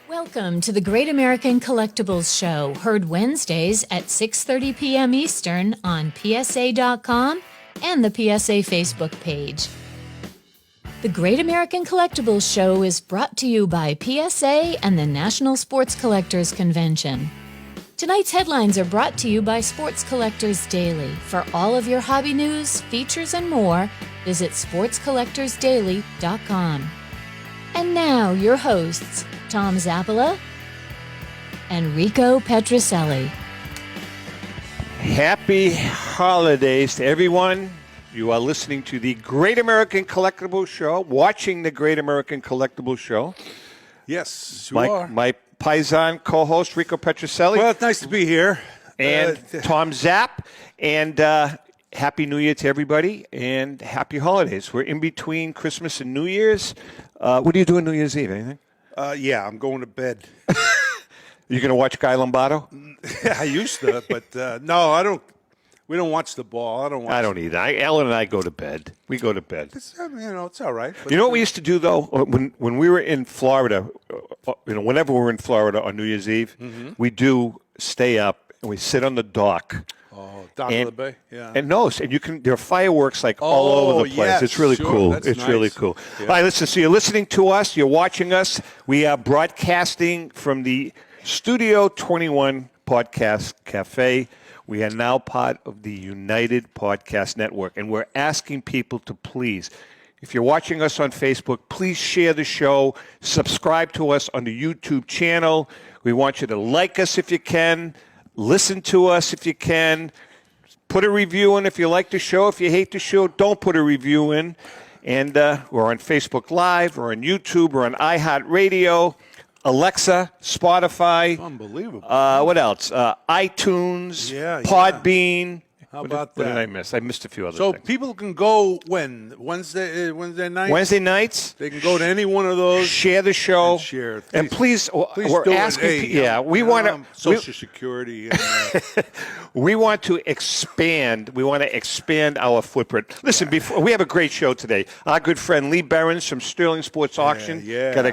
Welcome to the Great American Collectibles Show, heard Wednesdays at 6:30 p.m. Eastern on PSA.com and the PSA Facebook page. The Great American Collectibles Show is brought to you by PSA and the National Sports Collectors Convention. Tonight's headlines are brought to you by Sports Collectors Daily. For all of your hobby news, features, and more, visit sportscollectorsdaily.com. And now, your hosts, Tom Zappala and Rico Petrocelli. Happy holidays to everyone. You are listening to the Great American Collectibles Show, watching the Great American Collectibles Show. Yes, you are. My Paisan co-host, Rico Petrocelli. Well, it's nice to be here. And Tom Zapp. And Happy New Year to everybody, and happy holidays. We're in between Christmas and New Year's. What are you doing New Year's Eve? Anything? Yeah, I'm going to bed. You going to watch Guy Lombardo? I used to, but no, I don't. We don't watch the ball. I don't either. Ellen and I go to bed. We go to bed. It's all right. But, you know what we used to do, though? When we were in Florida, whenever we're in Florida on New Year's Eve, we do stay up, and we sit on the dock. Dock of the Bay, yeah. And there are fireworks all over the place. Yes, it's really cool. It's nice. Really cool. Yeah. All right, listen, so you're listening to us, you're watching us. We are broadcasting from the Studio 21 Podcast Cafe. We are now part of the United Podcast Network, and we're asking people to please, if you're watching us on Facebook, please share the show, subscribe to us on the YouTube channel. We want you to like us if you can, listen to us if you can, put a review in if you like the show. If you hate the show, don't put a review in. And we're on Facebook Live, we're on YouTube, we're on iHeartRadio, Alexa, Spotify. Unbelievable. What else? iTunes, Podbean. How about that? What did I miss? I missed a few other so things. People can go when? Wednesday nights? Wednesday nights. They can go to any one of those. Share the show. And share. And please we're do asking. it. We want to. Social Security. And, we want to expand. We want to expand our footprint. Listen, before we have a great show today. Our good friend Lee Behrens from Sterling Sports Auction got a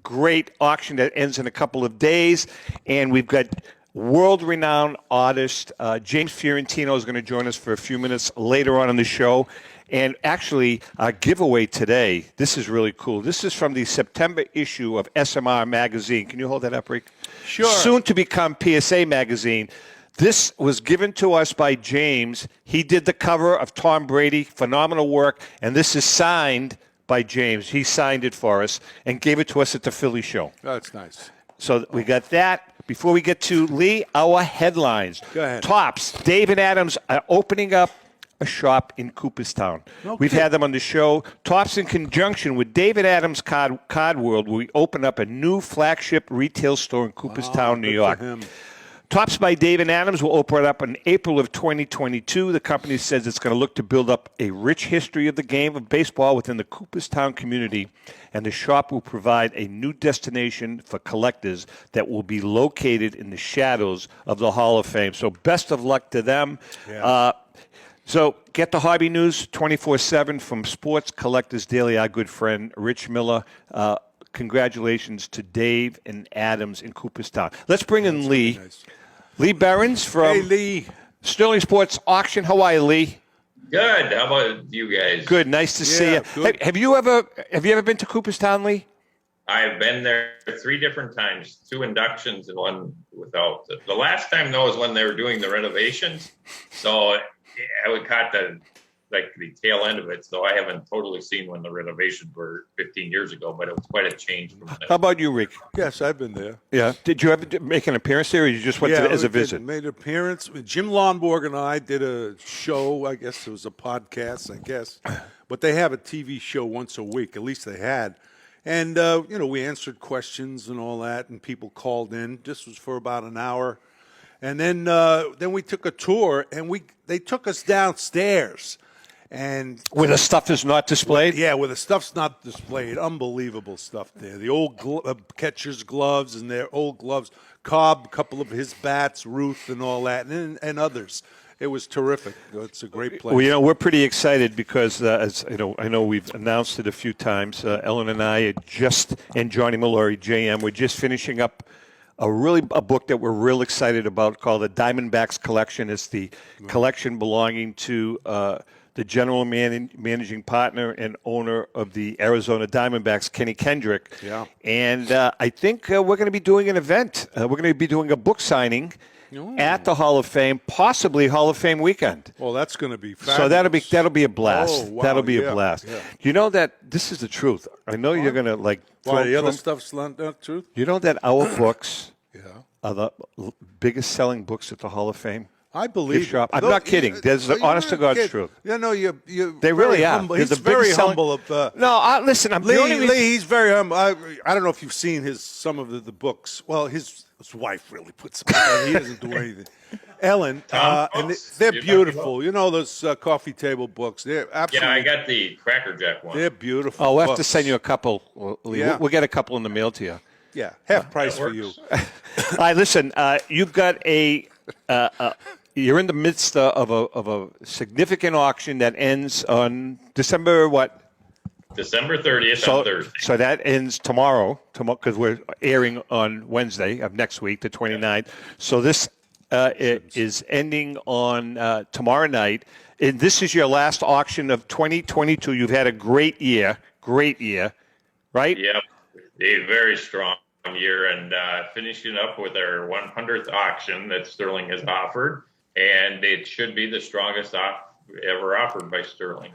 great auction that ends in a couple of days, and we've got world-renowned artist James Fiorentino is going to join us for a few minutes later on in the show. And actually, our giveaway today, this is really cool. This is from the September issue of SMR Magazine. Can you hold that up, Rick? Sure. Soon to become PSA Magazine. This was given to us by James. He did the cover of Tom Brady. Phenomenal work. And this is signed by James. He signed it for us and gave it to us at the Philly show. That's nice. So we got that. Before we get to Lee, our headlines. Go ahead. Tops. Dave and Adams are opening up a shop in Cooperstown. Okay. We've had them on the show. Tops, in conjunction with David Adams Card World, we open up a new flagship retail store in Cooperstown, New York. Tops by Dave and Adams will open up in April of 2022. The company says it's going to look to build up a rich history of the game of baseball within the Cooperstown community, and the shop will provide a new destination for collectors that will be located in the shadows of the Hall of Fame. So best of luck to them. Yeah. So get the hobby news 24/7 from Sports Collectors Daily, our good friend Rich Miller. Congratulations to Dave and Adams in Cooperstown. Let's bring in Lee. Nice. Lee Behrens from Sterling Sports Auction. How are you, Lee? Good. How about you guys? Good. Nice to see you. Good. Have you ever been to Cooperstown, Lee? I've been there 3 different times, 2 inductions and 1 without. The last time, though, was when they were doing the renovations. So I caught the tail end of it. So I haven't totally seen when the renovations were 15 years ago, but it was quite a change from then. How about you, Rick? Yes, I've been there. Yeah. Did you ever make an appearance there, or you just went as a visit? Made an appearance. Jim Lonborg and I did a show. I guess it was a podcast, But they have a TV show once a week. At least they had. And, we answered questions and all that, and people called in. This was for about an hour. And then we took a tour, and they took us downstairs. And where the stuff is not displayed? Yeah, where the stuff's not displayed. Unbelievable stuff there. The old catcher's gloves and their old gloves. Cobb, a couple of his bats, Ruth and all that, and others. It was terrific. It's a great place. Well, we're pretty excited because, as I know we've announced it a few times. Ellen and I and Johnny Mallory, JM, we're just finishing up a book that we're real excited about called the Diamondbacks Collection. It's the collection belonging to the general managing partner and owner of the Arizona Diamondbacks, Kenny Kendrick. Yeah. And I think we're going to be doing an event. We're going to be doing a book signing at the Hall of Fame, possibly Hall of Fame weekend. Well, that's going to be fabulous. So that'll be a blast. Oh, wow, that'll be a blast. Yeah. You know that this is the truth. I know you're going to like. Why, the other stuff's not truth? You know that our books are the biggest selling books at the Hall of Fame. I believe shop. I'm not kidding. There's the honest to God's truth. Yeah, no, you. They really are. Humble. He's very humble. Listen. Lee, he's very humble. I don't know if you've seen some of the books. Well, his wife really puts him on. He doesn't do anything. Ellen, and they're beautiful. You know those coffee table books. They're absolutely. Yeah, I got the Cracker Jack one. They're beautiful. Oh, we'll have to send you a couple. Lee. Yeah. We'll get a couple in the mail to you. Yeah, half price for you. All right, listen. You've got you're in the midst of a significant auction that ends on December what? December 30th on Thursday. So that ends tomorrow because we're airing on Wednesday of next week, the 29th. So this is ending on tomorrow night. And this is your last auction of 2022. You've had a great year, right? Yep, a very strong year. And finishing up with our 100th auction that Sterling has offered. And it should be the strongest ever offered by Sterling.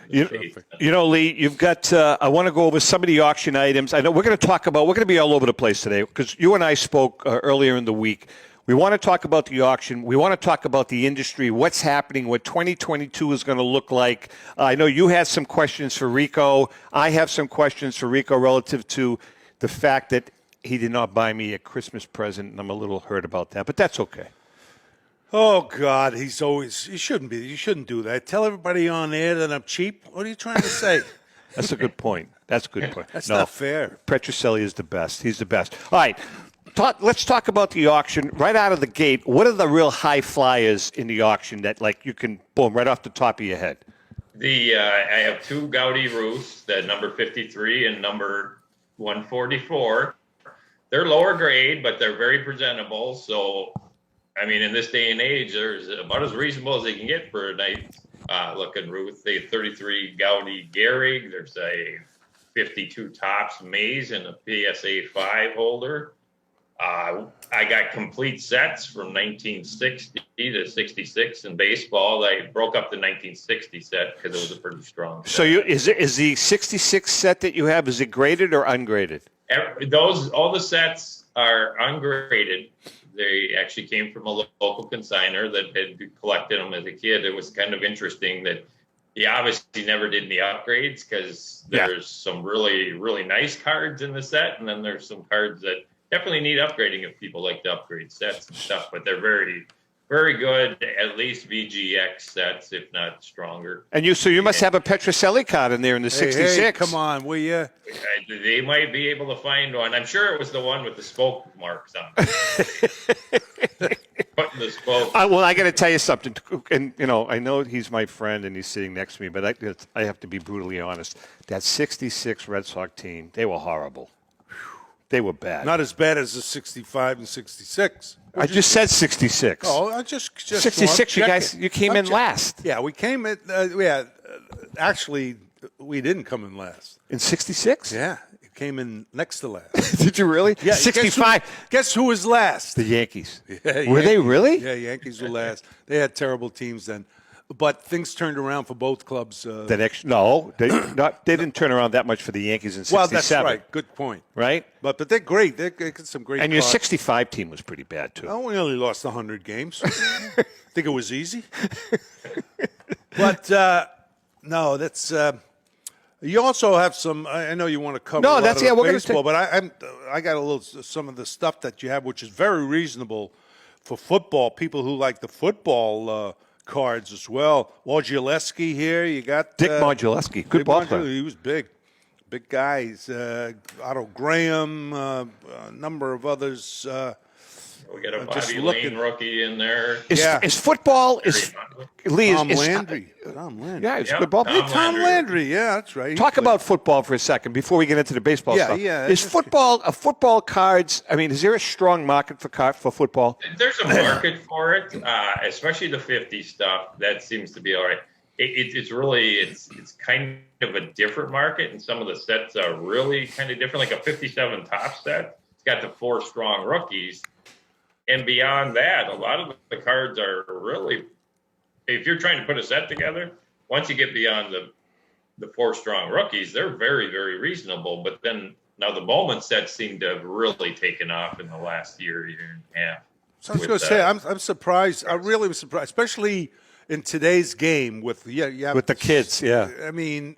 Lee, you've got. I want to go over some of the auction items. I know we're going to be all over the place today because you and I spoke earlier in the week. We want to talk about the auction. We want to talk about the industry, what's happening, what 2022 is going to look like. I know you had some questions for Rico. I have some questions for Rico relative to the fact that he did not buy me a Christmas present, and I'm a little hurt about that, but that's okay. Oh God, you shouldn't do that. Tell everybody on air that I'm cheap. What are you trying to say? That's a good point. That's not fair. Petrocelli is the best. He's the best. All right. Let's talk about the auction right out of the gate. What are the real high flyers in the auction that you can boom right off the top of your head? I have two Gaudi roofs, that number 53 and number 144. They're lower grade, but they're very presentable. So, I mean, in this day and age, there's about as reasonable as they can get for a nice looking roof. They have 33 Gaudi Gehrig. There's a 52 Topps Maze and a PSA 5 holder. I got complete sets from 1960 to 66 in baseball. I broke up the 1960 set because it was a pretty strong set. So is the 66 set that you have, is it graded or ungraded? All the sets are ungraded. They actually came from a local consignor that had collected them as a kid. It was kind of interesting that he obviously never did any upgrades because there's some really, really nice cards in the set, and then there's some cards that definitely need upgrading if people like to upgrade sets and stuff, but they're very, very good, at least VGX sets, if not stronger. And you must have a Petrocelli card in there in the 66. Hey, come on, will you? They might be able to find one. I'm sure it was the one with the spoke marks on it. Putting the spoke. Well, I got to tell you something, and I know he's my friend and he's sitting next to me, but I have to be brutally honest. That 66 Red Sox team, they were horrible. They were bad. Not as bad as the 65 and 66. I just said 66. Oh, I just 66. You came in last. Yeah, we came in. Actually, we didn't come in last. In 66? Yeah, it came in next to last. Did you really? Yeah, 65. Guess who was last? The Yankees. Yeah, were they really? Yeah, Yankees were last. They had terrible teams then. But things turned around for both clubs. They didn't turn around that much for the Yankees in 67. Well, that's right. Good point. Right? But they're great. They got some great And your cards. 65 team was pretty bad, too. Oh, we only lost 100 games. Think it was easy? But, no, that's you also have some. I know you want to cover a lot of baseball, but I got some of the stuff that you have, which is very reasonable for football. People who like the football cards as well. Wojciechowski here. You got Dick Wojciechowski, good ball player. He was big guy. He's Otto Graham, a number of others. We got a just Bobby looking- Lane rookie in there. Is football is Lee? Tom is, Landry. Tom Landry. Yeah, it's Yep, good ball. Tom Landry. Yeah, that's right. He Talk played- about football for a second before we get into the baseball Yeah, stuff. yeah, Is football cards? I mean, is there a strong market for football? There's a market for it, especially the 50 stuff. That seems to be all right. It's kind of a different market, and some of the sets are really kind of different. Like a 57 top set, it's got the 4 strong rookies, and beyond that, a lot of the cards are really. If you're trying to put a set together, once you get beyond the 4 strong rookies, they're very, very reasonable. But then now the Bowman sets seem to have really taken off in the last year and a half. So I was going to say, I'm surprised. I really was surprised, especially in today's game with With the kids, yeah. I mean,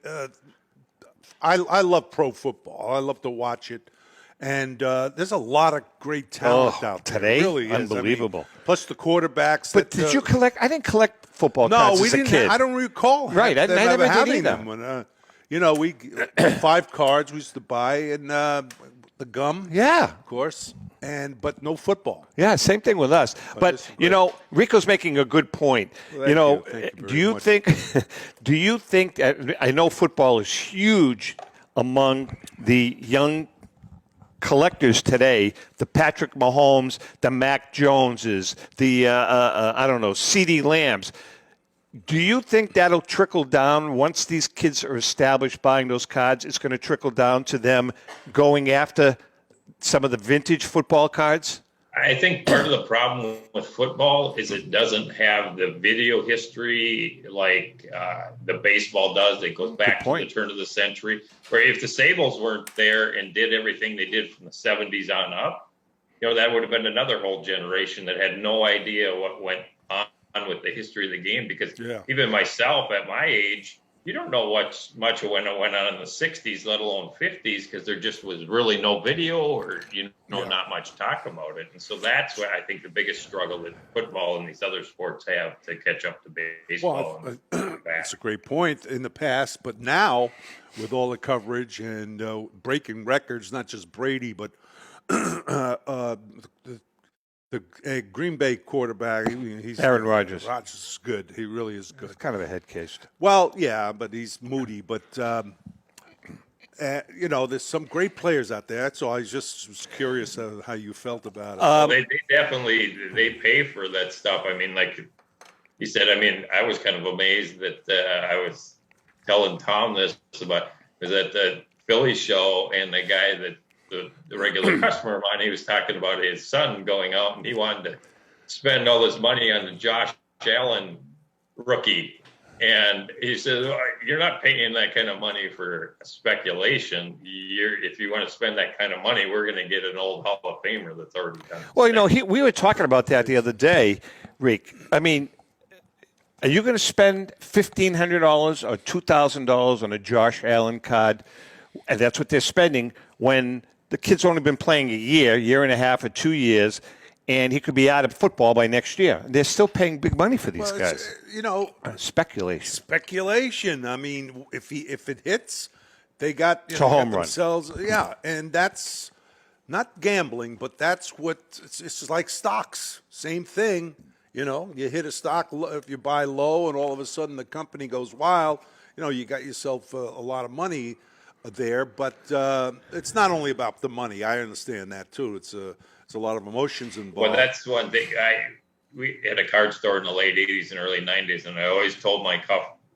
I love pro football. I love to watch it, and there's a lot of great talent out there. Today? It really is. Unbelievable. I mean, plus the quarterbacks. But did you collect? I didn't collect football No, cards we as a didn't. kid. I don't recall. Right, I them never ever did having either. them. When, we 5 cards we used to buy, and the gum, Yeah. of course, but no football. Yeah, same thing with us. But this is Rico's making a good point. Thank you Do very you much. think I know football is huge among the young collectors today, the Patrick Mahomes, the Mac Joneses, the CeeDee Lambs. Do you think that'll trickle down once these kids are established buying those cards? It's going to trickle down to them going after some of the vintage football cards? I think part of the problem with football is it doesn't have the video history like the baseball does. It goes back to the turn of the century. Where if the Sables weren't there and did everything they did from the 70s on up, that would have been another whole generation that had no idea what went on with the history of the game. Because even myself at my age, you don't know much of when it went on in the 60s, let alone 50s, because there just was really no video or, not much talk about it. And so that's what I think the biggest struggle that football and these other sports have to catch up to baseball. That's a great point in the past. But now, with all the coverage and breaking records, not just Brady, but the Green Bay quarterback, he's Aaron Rodgers. Rodgers is good. He really is good. It's kind of a head case. Well, yeah, but he's moody. But, there's some great players out there. So I was curious how you felt about it. They definitely pay for that stuff. I mean, like he said, I was kind of amazed that I was telling Tom this about was at the Philly show, and the guy that the regular customer of mine, he was talking about his son going out and he wanted to spend all this money on the Josh Allen rookie. And he says, you're not paying that kind of money for speculation. If you want to spend that kind of money, we're going to get an old Hall of Famer that's already done. Well, we were talking about that the other day, Rick. I mean, are you going to spend $1,500 or $2,000 on a Josh Allen card? And that's what they're spending when the kid's only been playing a year and a half, or 2 years, and he could be out of football by next year. They're still paying big money for these guys. Speculation. I mean, if it hits, they got it's a home run. Themselves. Yeah, and that's not gambling, but that's what it's like stocks. Same thing. You hit a stock if you buy low, and all of a sudden the company goes wild. You got yourself a lot of money there, but it's not only about the money. I understand that too. It's a lot of emotions involved. Well, that's one thing. We had a card store in the late 80s and early 90s, and I always told my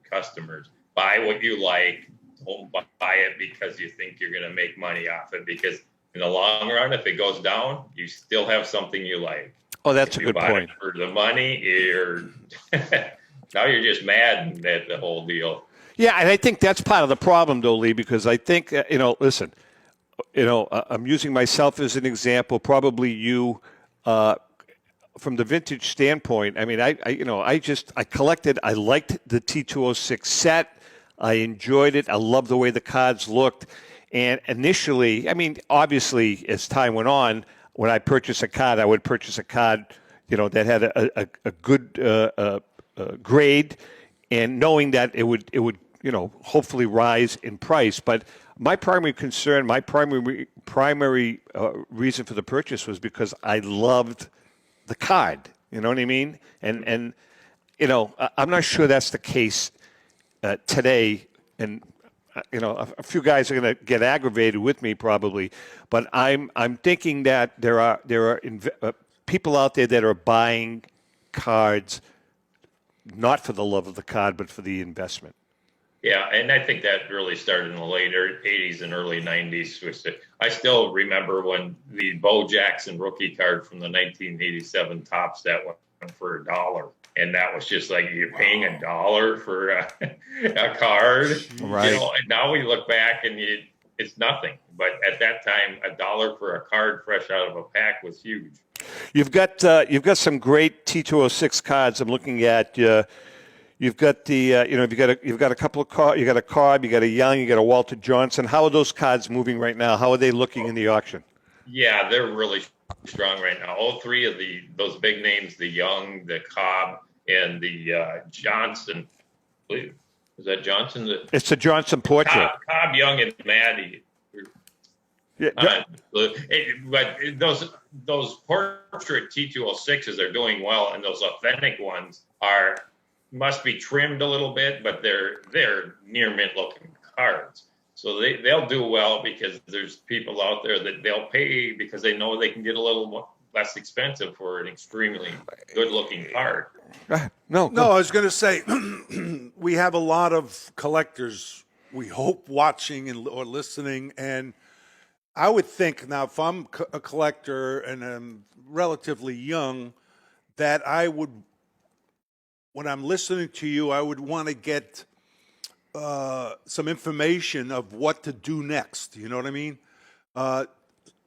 customers, buy what you like. Don't buy it because you think you're going to make money off it, because in the long run, if it goes down, you still have something you like. Oh, that's a good buy point. It for the money, now you're just mad at the whole deal. Yeah, and I think that's part of the problem, though, Lee, because I think, listen, I'm using myself as an example, probably you, from the vintage standpoint. I mean, I collected, I liked the T206 set. I enjoyed it. I loved the way the cards looked. And initially, obviously, as time went on, when I purchased a card, I would purchase a card, that had a good grade, and knowing that it would hopefully rise in price. But My primary concern, my primary reason for the purchase was because I loved the card. You know what I mean? And you know, I'm not sure that's the case today. And you know, a few guys are going to get aggravated with me probably, but I'm thinking that there are people out there that are buying cards not for the love of the card, but for the investment. Yeah, and I think that really started in the late 80s and early 90s. I still remember when the Bo Jackson rookie card from the 1987 Topps that went for $1. And that was just like, you're paying $1 for a card. Right. You know, and now we look back and it's nothing. But at that time, $1 for a card fresh out of a pack was huge. You've got some great T206 cards. I'm looking at. You've got the you've got a couple of cards. You got a Cobb, you got a Young, you got a Walter Johnson. How are those cards moving right now? How are they looking in the auction? Yeah, they're really strong right now. All three of those big names, the Young, the Cobb, and the Johnson. Is that Johnson? It's a Johnson portrait. Cobb, Young, and Maddie. Yeah, but those portrait T206s are doing well, and those authentic ones must be trimmed a little bit, but they're near mint looking cards. So they'll do well because there's people out there that they'll pay because they know they can get a little less expensive for an extremely good looking card. No, I was going to say we have a lot of collectors, we hope, watching or listening, and I would think now if I'm a collector and I'm relatively young, that I would, when I'm listening to you, I would want to get some information of what to do next. You know what I mean?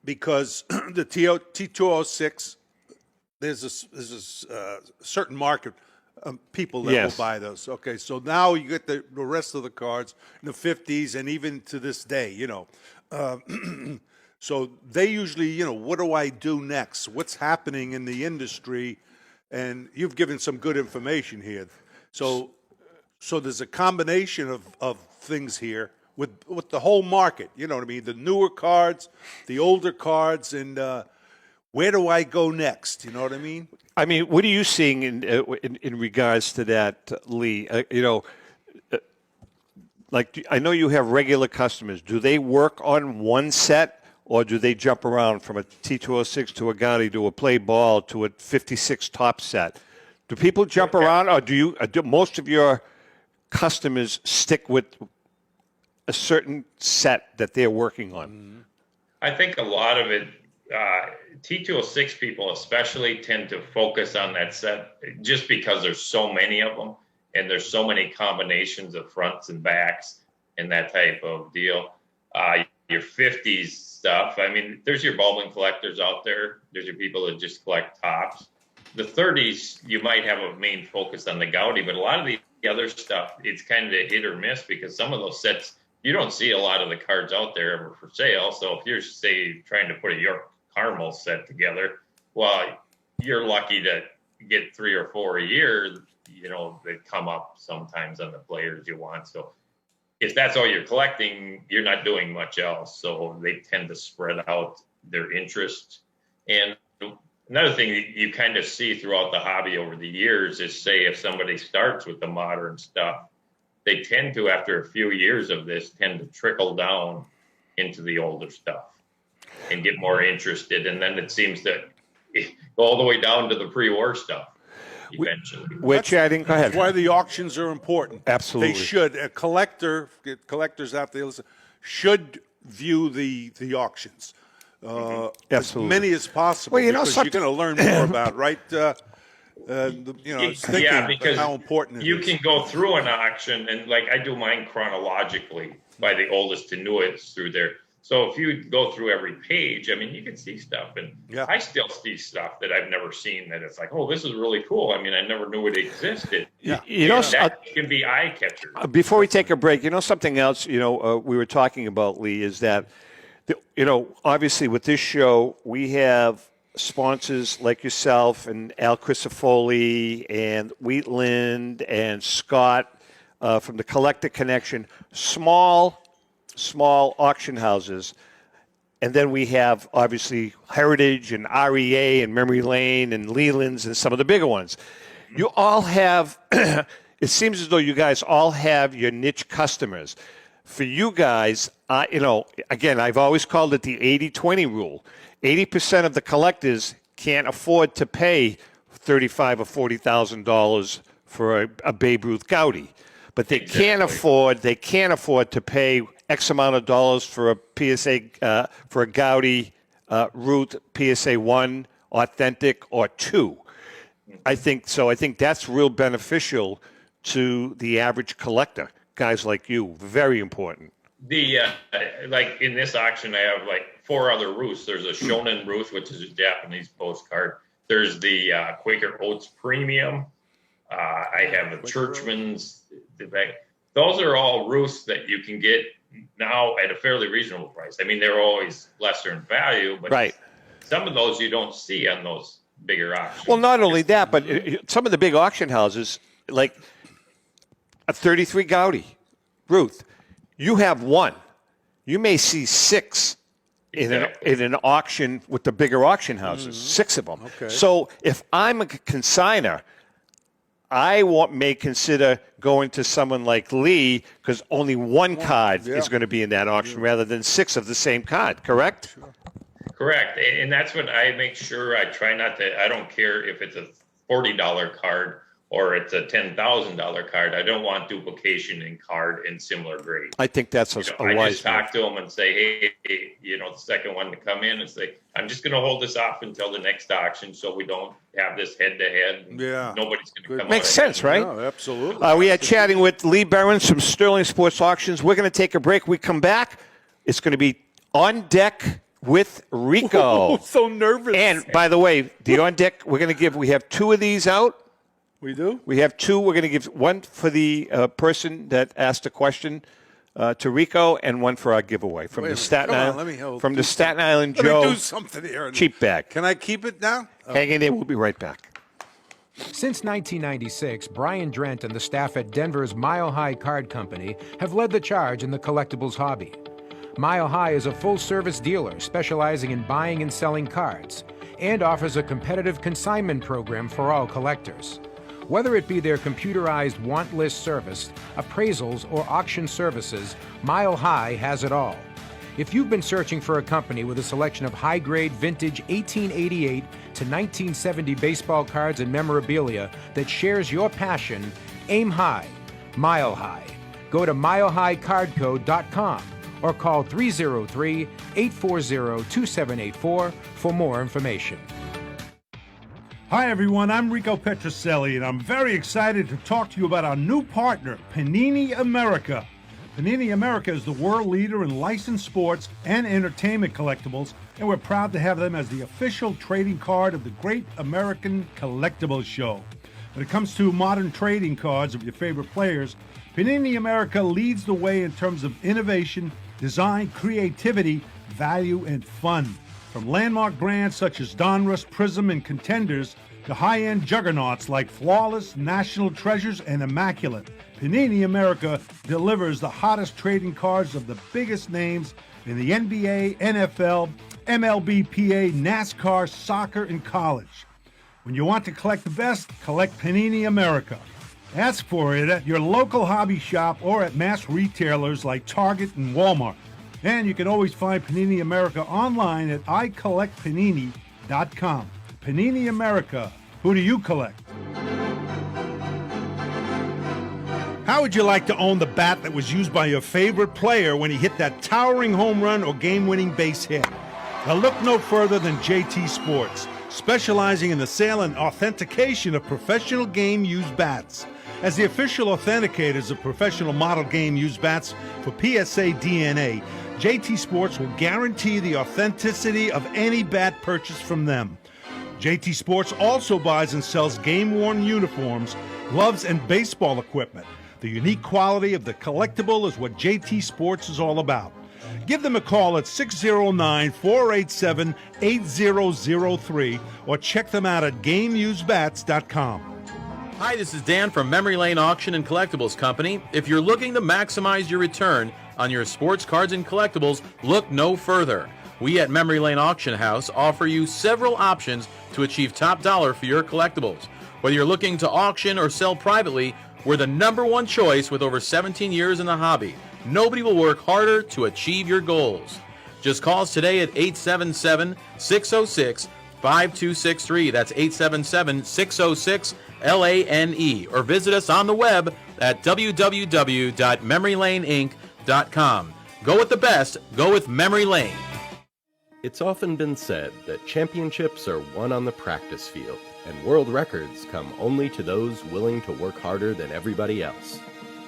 Because the T206, there's a certain market of people that will buy those. Okay, so now you get the rest of the cards in the 50s and even to this day, you know. So they usually, you know, what do I do next? What's happening in the industry? And you've given some good information here. So there's a combination of things here with the whole market. You know what I mean? The newer cards, the older cards, and where do I go next? You know what I mean? I mean, what are you seeing in regards to that, Lee? Like, I know you have regular customers. Do they work on one set, or do they jump around from a T206 to a Gotti to a play ball to a 56 top set? Do people jump around, or do most of your customers stick with a certain set that they're working on? I think a lot of it, T206 people especially tend to focus on that set just because there's so many of them and there's so many combinations of fronts and backs and that type of deal. Your 50s stuff, I mean, there's your bulbing collectors out there. There's your people that just collect tops. The 30s, you might have a main focus on the Gaudi, but a lot of the other stuff, it's kind of hit or miss because some of those sets, you don't see a lot of the cards out there ever for sale. So if you're, say, trying to put a York Caramel set together, well, you're lucky to get 3 or 4 a year, you know, that come up sometimes on the players you want. So if that's all you're collecting, you're not doing much else. So they tend to spread out their interest. And another thing that you kind of see throughout the hobby over the years is, say, if somebody starts with the modern stuff, they tend to, after a few years of this, tend to trickle down into the older stuff and get more interested. And then it seems to go all the way down to the pre-war stuff eventually. Which I think, go ahead. That's why the auctions are important. Absolutely. They should. Collectors out there should view the auctions. As many as possible, well, you know, because you're going to learn more about, right? Yeah, because how important it you is. can go through an auction, and like I do mine chronologically by the oldest to newest through there. So if you go through every page, I mean, you can see stuff, and I still see stuff that I've never seen that it's like, oh, this is really cool. I mean, I never knew it existed. Yeah. You know, that can be eye catcher. Before we take a break, you know, something else, you know, we were talking about, Lee, is that, you know, obviously with this show, we have sponsors like yourself and Al Crisafoli and Wheatland and Scott from the Collector Connection. Small small auction houses, and then we have, obviously, Heritage and REA and Memory Lane and Leland's and some of the bigger ones. You all have, it seems as though you guys all have your niche customers. For you guys, again, I've always called it the 80-20 rule. 80% of the collectors can't afford to pay $35,000 or $40,000 for a Babe Ruth Gowdy, but they can't afford to pay X amount of dollars for a PSA for a Gowdy Ruth PSA 1 authentic or 2. I think so. I think that's real beneficial to the average collector. Guys like you, very important. The like in this auction, I have like 4 other Ruths. There's a Shonen Ruth, which is a Japanese postcard. There's the Quaker Oats Premium. I have a Churchman's. Those are all Ruths that you can get now at a fairly reasonable price. I mean, they're always lesser in value, but right. Some of those you don't see on those bigger auctions. Well, not only that, but some of the big auction houses, like a 33 Gowdy Ruth, you have 1. You may see 6 in an auction with the bigger auction houses, 6 of them. Okay. So if I'm a consigner, I may consider going to someone like Lee because only 1 card is going to be in that auction rather than 6 of the same card, correct? Sure. Correct. And that's what I make sure I try not to. I don't care if it's a $40 card or it's a $10,000 card. I don't want duplication in card in similar grade. I think that's a I wise just talk to them and say, hey, the second one to come in and say, I'm just going to hold this off until the next auction so we don't have this head-to-head. Yeah. Nobody's going to come Makes sense, right? No, absolutely. We are chatting with Lee Behrens from Sterling Sports Auctions. We're going to take a break. We come back. It's going to be On Deck with Rico. Oh, so nervous. And, by the way, the On Deck, we have 2 of these out. We do? We have 2. We're going to give 1 for the person that asked a question to Rico and 1 for our giveaway from the Staten Island Joe. Let me do something here. Cheap bag. Can I keep it now? Hang in there. We'll be right back. Since 1996, Brian Drent and the staff at Denver's Mile High Card Company have led the charge in the collectibles hobby. Mile High is a full-service dealer specializing in buying and selling cards and offers a competitive consignment program for all collectors. Whether it be their computerized want list service, appraisals, or auction services, Mile High has it all. If you've been searching for a company with a selection of high-grade vintage 1888 to 1970 baseball cards and memorabilia that shares your passion, aim high, Mile High. Go to milehighcardco.com or call 303-840-2784 for more information. Hi everyone, I'm Rico Petrocelli and I'm very excited to talk to you about our new partner, Panini America. Panini America is the world leader in licensed sports and entertainment collectibles, and we're proud to have them as the official trading card of the Great American Collectibles Show. When it comes to modern trading cards of your favorite players, Panini America leads the way in terms of innovation, design, creativity, value, and fun. From landmark brands such as Donruss, Prism, and Contenders to high-end juggernauts like Flawless, National Treasures, and Immaculate, Panini America delivers the hottest trading cards of the biggest names in the NBA, NFL, MLB, PA, NASCAR, soccer, and college. When you want to collect the best, collect Panini America. Ask for it at your local hobby shop or at mass retailers like Target and Walmart. And you can always find Panini America online at icollectpanini.com. Panini America. Who do you collect? How would you like to own the bat that was used by your favorite player when he hit that towering home run or game-winning base hit? Now look no further than JT Sports, specializing in the sale and authentication of professional game-used bats. As the official authenticators of professional model game-used bats for PSA DNA, JT Sports will guarantee the authenticity of any bat purchased from them. JT Sports also buys and sells game-worn uniforms, gloves, and baseball equipment. The unique quality of the collectible is what JT Sports is all about. Give them a call at 609-487-8003 or check them out at GameUseBats.com. Hi, this is Dan from Memory Lane Auction and Collectibles Company. If you're looking to maximize your return, on your sports cards and collectibles, look no further. We at Memory Lane Auction House offer you several options to achieve top dollar for your collectibles. Whether you're looking to auction or sell privately, we're the #1 choice with over 17 years in the hobby. Nobody will work harder to achieve your goals. Just call us today at 877-606-5263. That's 877-606-LANE. Or visit us on the web at www.memorylaneinc.com. Go with the best. Go with Memory Lane. It's often been said that championships are won on the practice field, and world records come only to those willing to work harder than everybody else.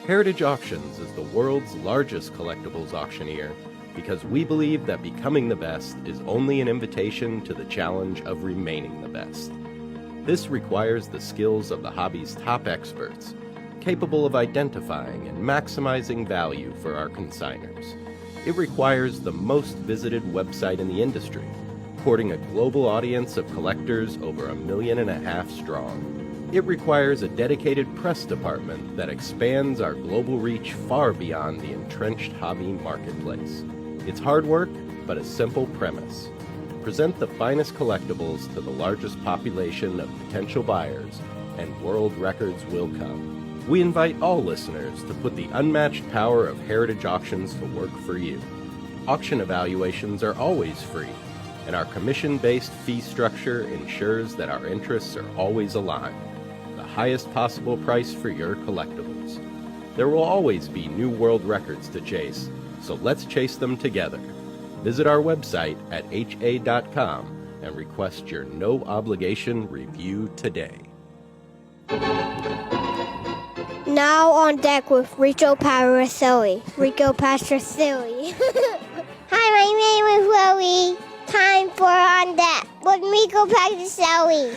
Heritage Auctions is the world's largest collectibles auctioneer because we believe that becoming the best is only an invitation to the challenge of remaining the best. This requires the skills of the hobby's top experts, capable of identifying and maximizing value for our consigners. It requires the most visited website in the industry, courting a global audience of collectors over 1.5 million strong. It requires a dedicated press department that expands our global reach far beyond the entrenched hobby marketplace. It's hard work, but a simple premise. Present the finest collectibles to the largest population of potential buyers, and world records will come. We invite all listeners to put the unmatched power of Heritage Auctions to work for you. Auction evaluations are always free, and our commission-based fee structure ensures that our interests are always aligned. The highest possible price for your collectibles. There will always be new world records to chase, so let's chase them together. Visit our website at ha.com and request your no-obligation review today. Now on deck with Rico Petrocelli. Hi, my name is Chloe. Time for On Deck with Rico Petrocelli.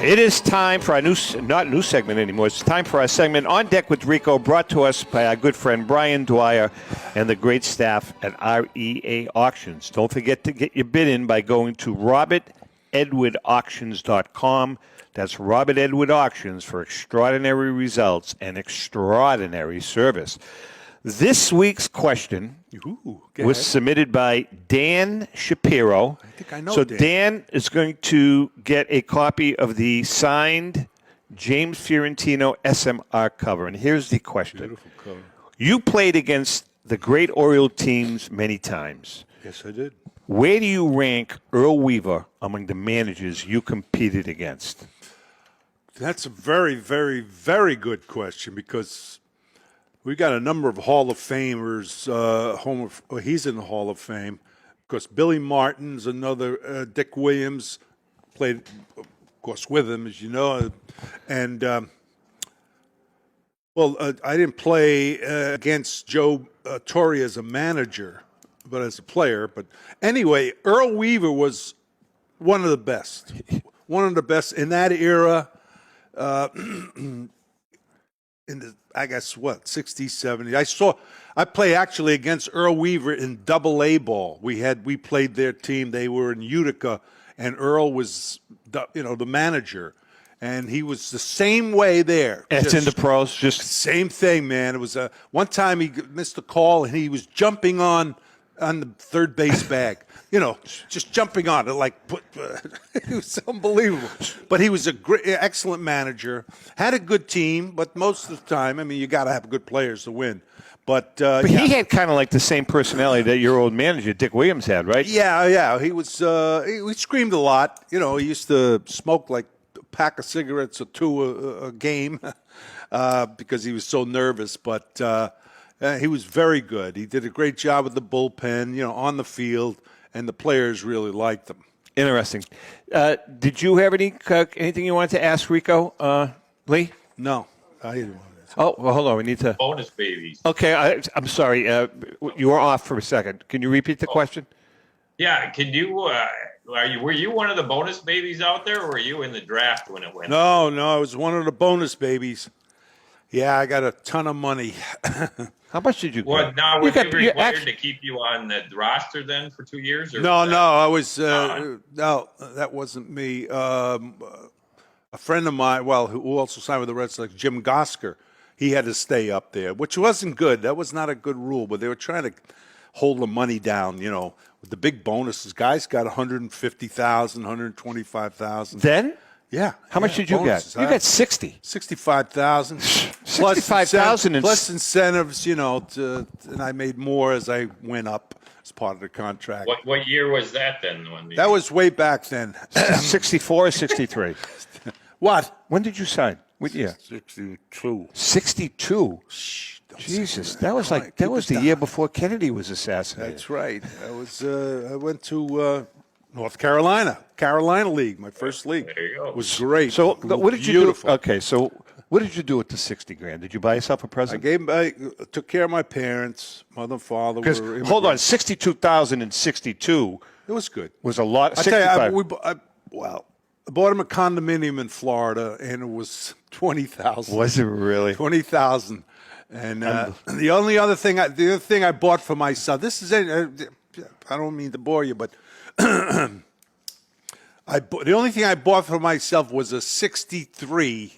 It is time for our not new segment anymore. It's time for our segment On Deck with Rico, brought to us by our good friend Brian Dwyer and the great staff at REA Auctions. Don't forget to get your bid in by going to robertedwardauctions.com. That's Robert Edward Auctions for extraordinary results and extraordinary service. This week's question was submitted by Dan Shapiro. I think I know So Dan. Dan is going to get a copy of the signed James Fiorentino SMR cover. And here's the question. Beautiful cover. You played against the great Oriole teams many times. Yes, I did. Where do you rank Earl Weaver among the managers you competed against? That's a very, very, very good question because we got a number of Hall of Famers. He's in the Hall of Fame. Of course, Billy Martin's another. Dick Williams played, of course, with him, as you know. And, I didn't play against Joe Torre as a manager, but as a player. But anyway, Earl Weaver was one of the best. One of the best in that era. In the, I guess, 60s, 70s. I played actually against Earl Weaver in Double-A ball. We played their team. They were in Utica, and Earl was the manager, and he was the same way there. It's in the pros, just same thing, man. It was one time he missed a call, and he was jumping on the third base bag. Just jumping on it it was unbelievable. But he was excellent manager. Had a good team, but most of the time, you got to have good players to win. But he had kind of like the same personality that your old manager Dick Williams had, right? Yeah. He was. He screamed a lot. He used to smoke like a pack of cigarettes or two a game because he was so nervous. But he was very good. He did a great job with the bullpen, on the field. And the players really liked them. Interesting. Did you have anything you wanted to ask Rico, Lee? No, I didn't want to. Oh, well, hold on. We need to. Bonus babies. Okay, I'm sorry. You were off for a second. Can you repeat the question? Yeah. Can you? Were you one of the bonus babies out there, or were you in the draft when it went? No, I was one of the bonus babies. Yeah, I got a ton of money. How much did you get? Well, now were you required to keep you on the roster then for 2 years? Or No, I was. No, that wasn't me. A friend of mine, who also signed with the Red Sox, Jim Gosker, he had to stay up there, which wasn't good. That was not a good rule, but they were trying to hold the money down, with the big bonuses. Guys got $150,000, $125,000. Then? Yeah. How much did you bonuses. get? You got 60. 65,000. 65,000 plus incentives, and I made more as I went up as part of the contract. What year was that then? That was way back then. 64 or 63? What? When did you sign? What year? 62. 62? Jesus, that was the year before Kennedy was assassinated. That's right. I went to North Carolina League, my first league. There you go. It was great. So what did you Beautiful. do? Okay, so what did you do with the $60,000? Did you buy yourself a present? I took care of my parents, mother and father. Because hold on, 62,000 and 62. It was good. Was a lot. I tell you, I bought him a condominium in Florida, and it was $20,000. Was it really? $20,000. And the other thing I bought for myself. This is I don't mean to bore you, but the only thing I bought for myself was a 63,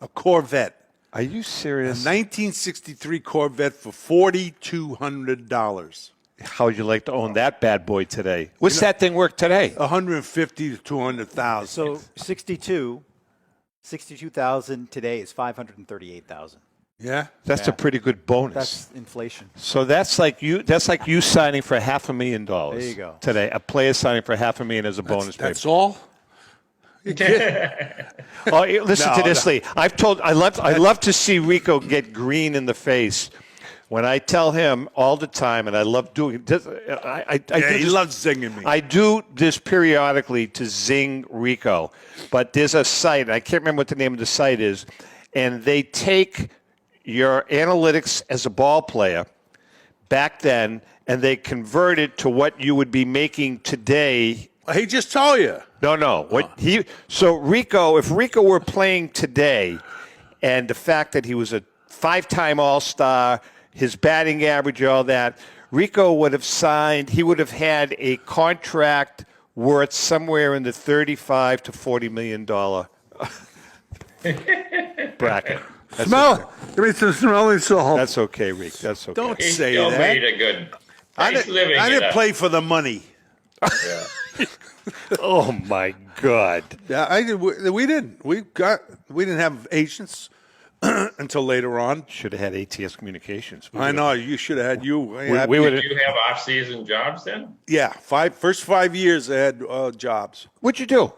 a Corvette. Are you serious? A 1963 Corvette for $4,200. How would you like to own that bad boy today? What's that thing worth today? $150,000 to $200,000. So 62,000 today is $538,000. Yeah, that's a pretty good bonus. That's inflation. So that's like you signing for $500,000. There you go. Today, a player signing for $500,000 as a bonus. That's all. Oh, listen to this, Lee. I love to see Rico get green in the face when I tell him all the time, and I love doing this. He loves zinging me. I do this periodically to zing Rico, but there's a site, and I can't remember what the name of the site is, and they take your analytics as a ball player back then, and they convert it to what you would be making today. He just told you. No. So Rico, if Rico were playing today, and the fact that he was a 5-time All-Star, his batting average, all that, Rico would have signed. He would have had a contract worth somewhere in the $35 to $40 million bracket. Smell. Give me some smelling salt. That's okay, Rick. That's okay. Don't He say still that. made a good. I didn't play for the money. Yeah. Oh my God. Yeah, we didn't. We didn't have agents until later on. Should have had ATS Communications. I know. You should have had you. We would. Did you have off-season jobs then? Yeah, first 5 years I had jobs. What's you do?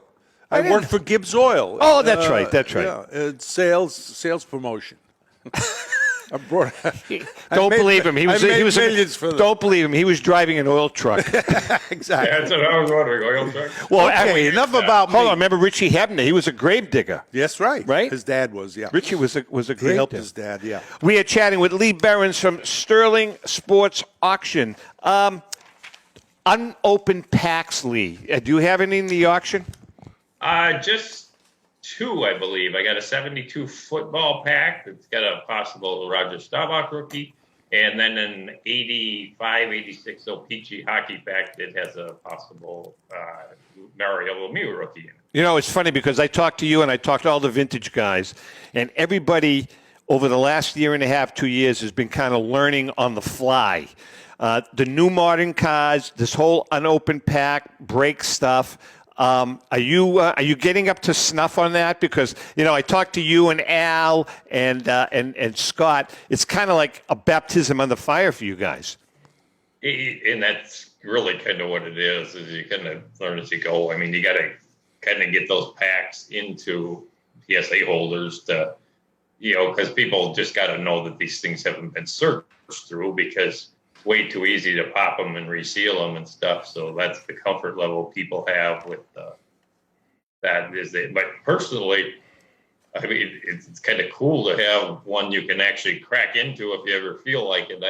I worked for Gibbs Oil. Oh, that's right. That's right. Yeah, sales promotion. Don't believe him. He was millions for them. Don't believe him. He was driving an oil truck. Exactly. That's what I was wondering. Oil truck. Well, Okay, enough about me. Hold on. Remember Richie Hebner? He was a grave digger. Yes, right. Right? His dad was. Yeah. Richie was a He grave helped digger. his dad. Yeah. We are chatting with Lee Behrens from Sterling Sports Auction. Unopened packs, Lee. Do you have any in the auction? Just 2, I believe. I got a 72 football pack. It's got a possible Roger Staubach rookie. And then an 85, 86 O-Pee-Chee hockey pack that has a possible Mario Lemieux rookie in it. You know, it's funny because I talked to you and I talked to all the vintage guys, and everybody over the last year and a half, 2 years, has been kind of learning on the fly. The new modern cards, this whole unopened pack, break stuff. Are you getting up to snuff on that? Because I talked to you and Al and Scott. It's kind of like a baptism on the fire for you guys. And that's really kind of what it is you kind of learn as you go. I mean, you got to kind of get those packs into PSA holders to, because people just got to know that these things haven't been searched through, because way too easy to pop them and reseal them and stuff. So that's the comfort level people have with that. But personally, I mean, it's kind of cool to have one you can actually crack into if you ever feel like it.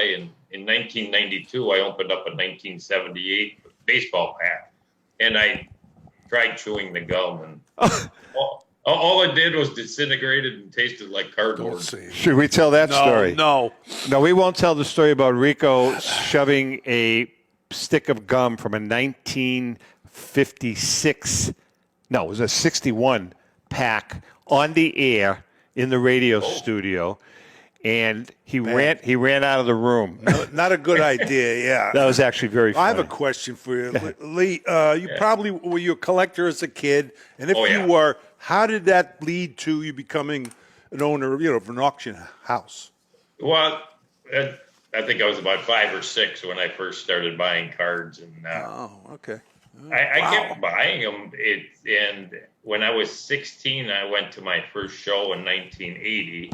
In 1992, I opened up a 1978 baseball pack, and I tried chewing the gum, and all it did was disintegrated and tasted like cardboard. Should we tell that story? No, we won't tell the story about Rico shoving a stick of gum from a 1956, no, it was a 61 pack on the air in the radio studio, and he ran out of the room. Not a good idea, yeah. That was actually very funny. I have a question for you. Lee, probably were you a collector as a kid? And if you were, how did that lead to you becoming an owner, of an auction house? Well, I think I was about 5 or 6 when I first started buying cards, and okay. I kept buying them. And when I was 16, I went to my first show in 1980,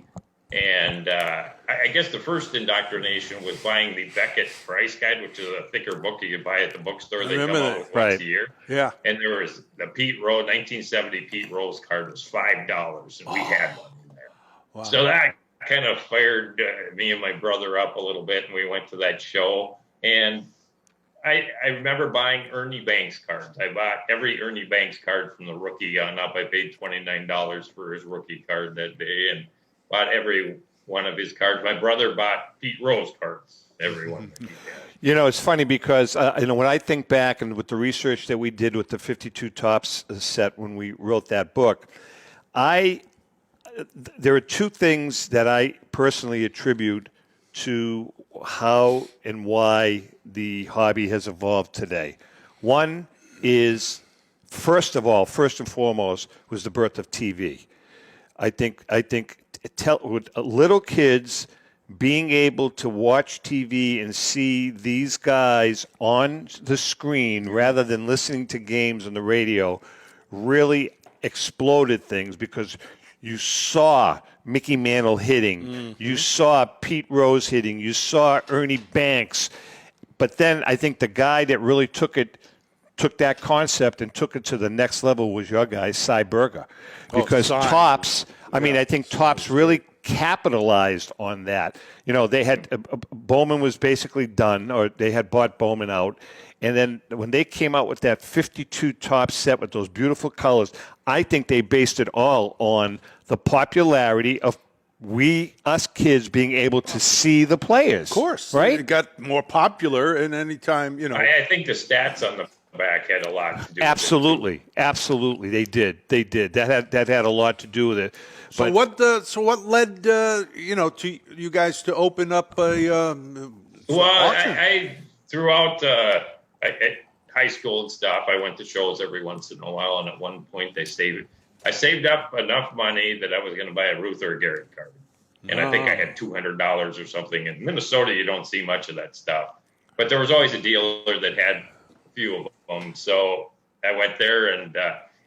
and I guess the first indoctrination was buying the Beckett Price Guide, which is a thicker book you could buy at the bookstore. They come out with once a year. Yeah. And there was the Pete Rose 1970 Pete Rose card was $5, and we had one in there. Wow. So that kind of fired me and my brother up a little bit, and we went to that show. And I remember buying Ernie Banks cards. I bought every Ernie Banks card from the rookie on up. I paid $29 for his rookie card that day, and bought every one of his cards. My brother bought Pete Rose cards, every one that he had. It's funny because when I think back and with the research that we did with the 52 Tops set when we wrote that book, there are two things that I personally attribute to how and why the hobby has evolved today. One is, first and foremost, was the birth of TV. I think with little kids being able to watch TV and see these guys on the screen rather than listening to games on the radio really exploded things, because you saw Mickey Mantle hitting, you saw Pete Rose hitting, you saw Ernie Banks. But then I think the guy that really took that concept and took it to the next level was your guy, Cy Berger. Because Topps, I think Topps really capitalized on that. They had Bowman was basically done, or they had bought Bowman out. And then when they came out with that 52 Topps set with those beautiful colors, I think they based it all on the popularity of us kids being able to see the players. Of course. Right? It got more popular, and anytime, I think the stats on the back had a lot to do Absolutely. with it. Absolutely. They did. That had a lot to do with it. So what led to you guys to open up a auction? I throughout high school and stuff, I went to shows every once in a while, and at one point I saved up enough money that I was going to buy a Ruth or a Garrett card. And I think I had $200 or something. In Minnesota, you don't see much of that stuff. But there was always a dealer that had a few of them. So I went there, and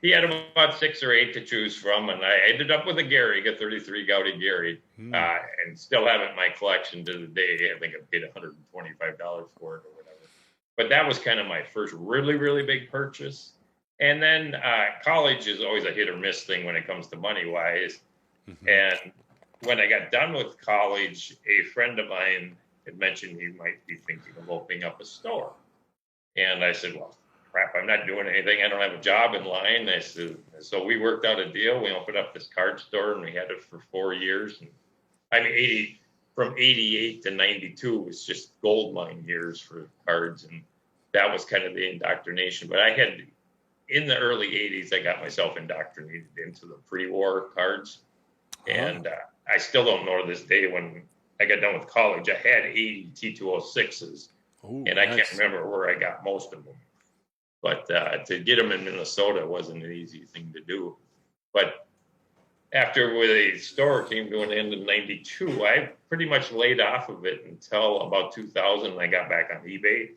he had about 6 or 8 to choose from. And I ended up with a Gehrig, a 33 Gaudy Gehrig, and still have it in my collection to the day. I think I paid $125 for it or whatever. But that was kind of my first really, really big purchase. And then college is always a hit or miss thing when it comes to money-wise. And when I got done with college, a friend of mine had mentioned he might be thinking of opening up a store. And I said, well, crap, I'm not doing anything. I don't have a job in line. I said, so we worked out a deal. We opened up this card store, and we had it for 4 years. And from 88 to 92 was just gold mine years for cards. And that was kind of the indoctrination. But in the early 80s, I got myself indoctrinated into the pre-war cards. And I still don't know to this day, when I got done with college, I had 80 T206s. And I can't remember where I got most of them. But to get them in Minnesota wasn't an easy thing to do. But after the store came to an end in 92, I pretty much laid off of it until about 2000, and I got back on eBay.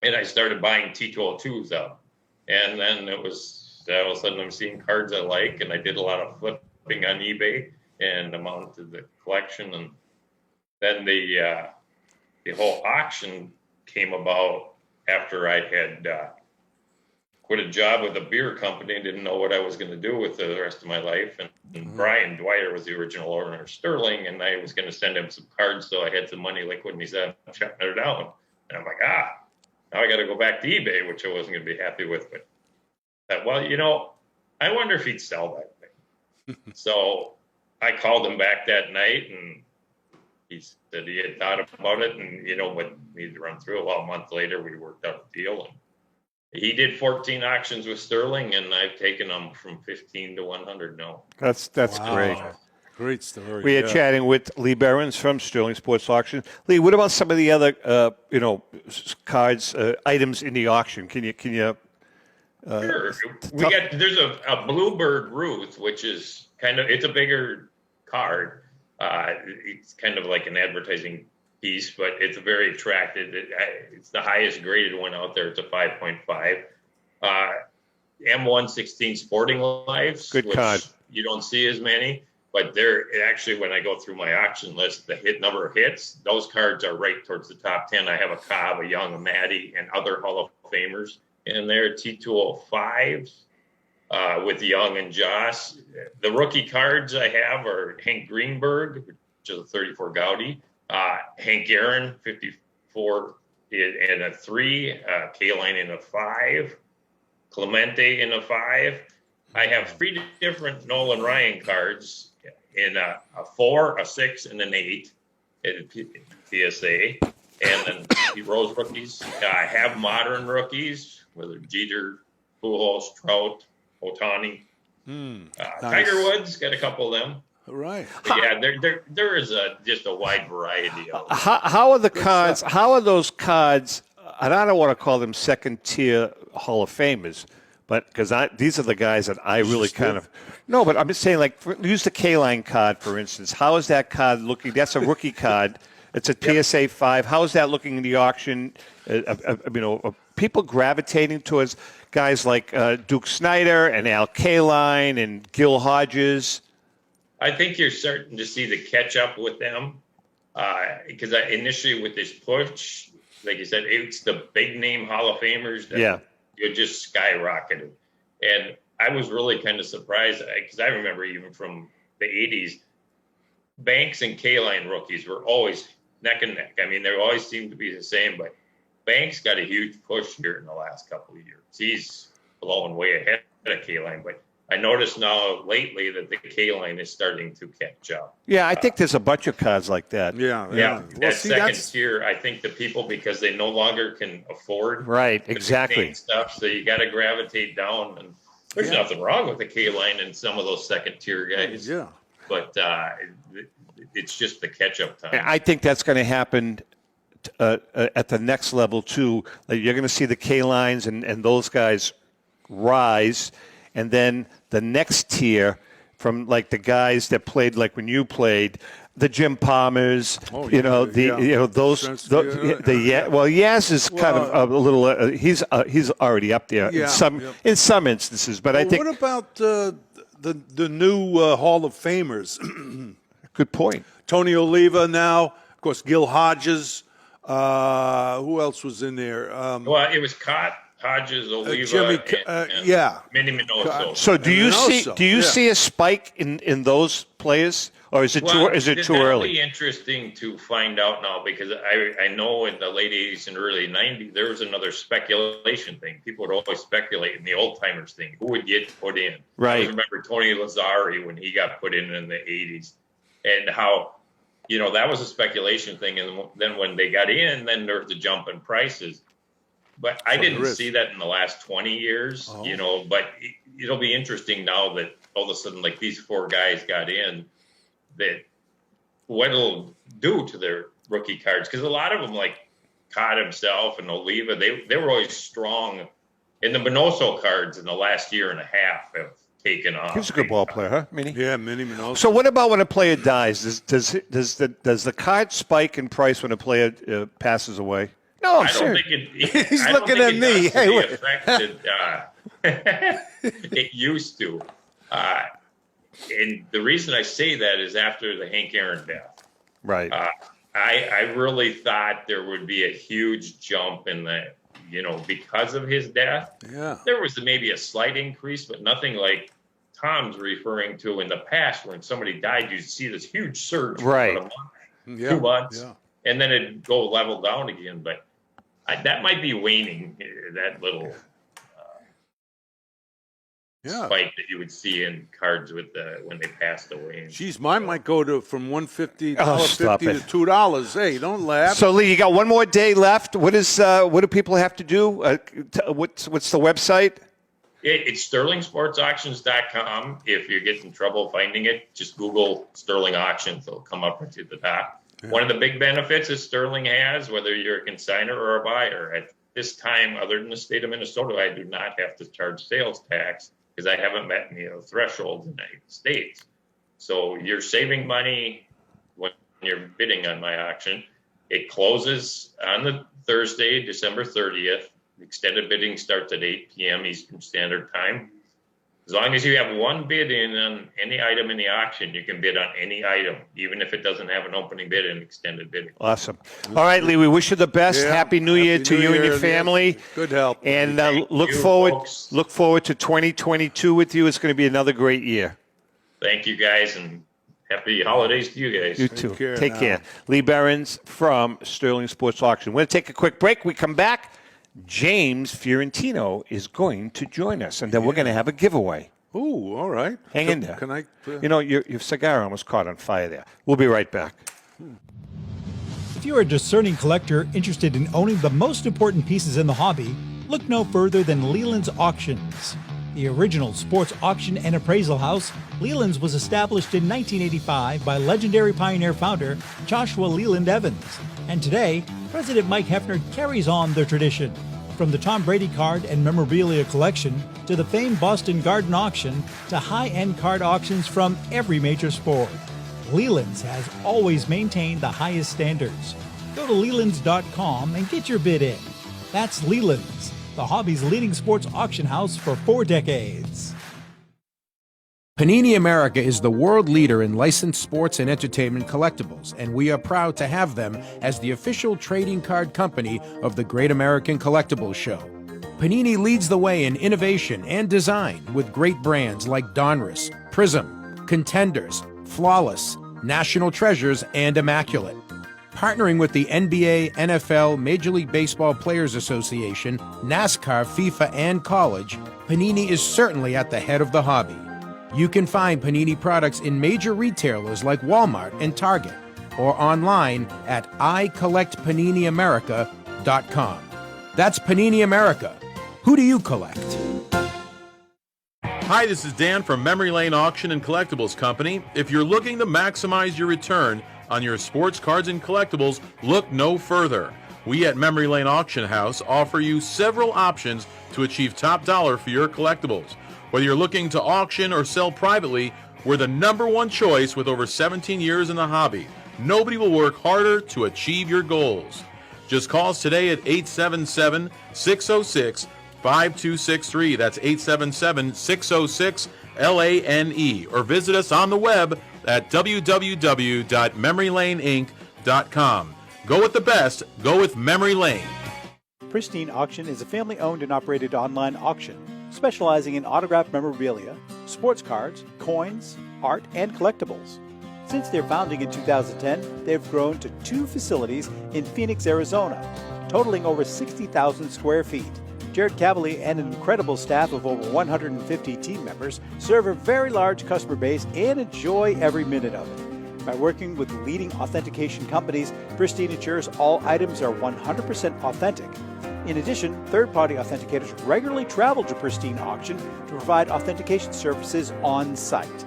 And I started buying T202s up. And then it was, all of a sudden I'm seeing cards I like, and I did a lot of flipping on eBay and amounted the collection. And then the whole auction came about after I had quit a job with a beer company and didn't know what I was going to do with the rest of my life. And Brian Dwyer was the original owner of Sterling, and I was going to send him some cards, so I had some money liquid, and he said, I'm shutting it down. And I'm like, now I got to go back to eBay, which I wasn't going to be happy with. But I wonder if he'd sell that thing. So I called him back that night, and he said he had thought about it, and but we needed to run through it. Well, a month later, we worked out a deal, and He did 14 auctions with Sterling, and I've taken them from 15 to 100 now. That's great. Great story. We are chatting with Lee Behrens from Sterling Sports Auction. Lee, what about some of the other, cards, items in the auction? Can you? Sure. There's a Bluebird Ruth, which is it's a bigger card. It's kind of like an advertising piece, but it's very attractive. It's the highest graded one out there. It's a 5.5. M116 Sporting Lives. Good which card. You don't see as many. But they're actually, when I go through my auction list, the number of hits, those cards are right towards the top 10. I have a Cobb, a Young, a Matty, and other Hall of Famers in there. T205s with Young and Joss. The rookie cards I have are Hank Greenberg, which is a 34 Gaudi, Hank Aaron, 54 and a 3, K-Line in a 5, Clemente in a 5. I have 3 different Nolan Ryan cards in a 4, a 6, and an 8 in PSA. And then the Rose rookies. I have modern rookies, whether Jeter, Pujols, Trout, Ohtani. Nice. Tiger Woods, got a couple of them. All right. But yeah, there is just a wide variety of them. How are the cards? How are those cards? And I don't want to call them second tier Hall of Famers, but because these are the guys that I really no. But I'm just saying, use the K-Line card for instance. How is that card looking? That's a rookie card. It's a PSA 5. How is that looking in the auction? Are people gravitating towards guys like Duke Snider and Al K-Line and Gil Hodges? I think you're starting to see the catch up with them because initially with this push, like you said, it's the big name Hall of Famers that you just skyrocketed. And I was really kind of surprised because I remember even from the 80s, Banks and K-Line rookies were always neck and neck. I mean, they always seemed to be the same, but Banks got a huge push here in the last couple of years. He's blowing way ahead of K-Line, but I noticed now lately that the K-Line is starting to catch up. Yeah, I think there's a bunch of cards like that. Yeah. That second tier, I think the people, because they no longer can afford exactly stuff, so you got to gravitate down. And there's nothing wrong with the K-Line and some of those second tier guys. Yeah. But it's just the catch-up time. I think that's going to happen at the next level, too. Like you're going to see the K-Lines and those guys rise, and then the next tier from like the guys that played like when you played, the Jim Palmers, those. Yaz is kind of a little. He's already up there in some instances, but I think. What about the new Hall of Famers? Good point. Tony Oliva now, of course, Gil Hodges. Who else was in there? Well, it was Cott, Hodges, Oliva, Minnie Minoso. So do you see a spike in those players, or is it too early? It'll be interesting to find out now because I know in the late 80s and early 90s there was another speculation thing. People would always speculate in the old timers thing who would get put in. Right. I remember Tony Lazzari when he got put in the 80s, and how that was a speculation thing. And then when they got in, then there was a jump in prices. But I didn't see that in the last 20 years, but it'll be interesting now that all of a sudden, like these 4 guys got in, that what it'll do to their rookie cards. Because a lot of them, like Cott himself and Oliva, they were always strong. And the Minoso cards in the last year and a half have taken off. He's a good ball player, huh, Minnie? Yeah, Minnie Minoso. So what about when a player dies? Does the card spike in price when a player passes away? No, I'm serious. He's looking at me. Hey, affected, it used to. And the reason I say that is after the Hank Aaron death. Right. I really thought there would be a huge jump in the, because of his death. Yeah. There was maybe a slight increase, but nothing like Tom's referring to in the past when somebody died. You see this huge surge for a month, 2 months, and then it'd go level down again. But that might be waning, that little spike that you would see in cards with when they passed away. Geez, mine might go from $1.50 stop to it. $2. Hey, don't laugh. So, Lee, you got one more day left. What do people have to do? What's the website? It's sterlingsportsauctions.com. If you're getting trouble finding it, just Google Sterling Auctions. It'll come up right to the top. Yeah. One of the big benefits that Sterling has, whether you're a consignor or a buyer, at this time, other than the state of Minnesota, I do not have to charge sales tax because I haven't met any of the thresholds in the United States. So you're saving money when you're bidding on my auction. It closes on the Thursday, December 30th. Extended bidding starts at 8 p.m. Eastern Standard Time. As long as you have one bid in on any item in the auction, you can bid on any item, even if it doesn't have an opening bid in extended bidding. Awesome. All right, Lee, we wish you the best. Yeah. Happy New Year to you and your family. Yeah. Good help. And look forward to 2022 with you. It's going to be another great year. Thank you, guys, and happy holidays to you guys. You too. Take care. Lee Behrens from Sterling Sports Auction. We're going to take a quick break. We come back. James Fiorentino is going to join us, and then we're going to have a giveaway. Ooh, all right. Hang in there. Can I? Your cigar almost caught on fire there. We'll be right back. If you're a discerning collector interested in owning the most important pieces in the hobby, look no further than Leland's Auctions. The original sports auction and appraisal house, Leland's was established in 1985 by legendary Pioneer founder Joshua Leland Evans. And today, President Mike Hefner carries on the tradition. From the Tom Brady card and memorabilia collection to the famed Boston Garden Auction to high-end card auctions from every major sport, Leland's has always maintained the highest standards. Go to Lelands.com and get your bid in. That's Leland's, the hobby's leading sports auction house for 4 decades. Panini America is the world leader in licensed sports and entertainment collectibles, and we are proud to have them as the official trading card company of the Great American Collectibles Show. Panini leads the way in innovation and design with great brands like Donruss, Prism, Contenders, Flawless, National Treasures, and Immaculate. Partnering with the NBA, NFL, Major League Baseball Players Association, NASCAR, FIFA, and college, Panini is certainly at the head of the hobby. You can find Panini products in major retailers like Walmart and Target, or online at icollectpaniniamerica.com. That's Panini America. Who do you collect? Hi, this is Dan from Memory Lane Auction and Collectibles Company. If you're looking to maximize your return on your sports cards and collectibles, look no further. We at Memory Lane Auction House offer you several options to achieve top dollar for your collectibles. Whether you're looking to auction or sell privately, we're the #1 choice with over 17 years in the hobby. Nobody will work harder to achieve your goals. Just call us today at 877-606-5263. That's 877-606-LANE. Or visit us on the web at www.memorylaneinc.com. Go with the best. Go with Memory Lane. Pristine Auction is a family-owned and operated online auction specializing in autographed memorabilia, sports cards, coins, art, and collectibles. Since their founding in 2010, they've grown to 2 facilities in Phoenix, Arizona, totaling over 60,000 square feet. Jared Cavalier and an incredible staff of over 150 team members serve a very large customer base and enjoy every minute of it. By working with leading authentication companies, Pristine ensures all items are 100% authentic. In addition, third-party authenticators regularly travel to Pristine Auction to provide authentication services on site.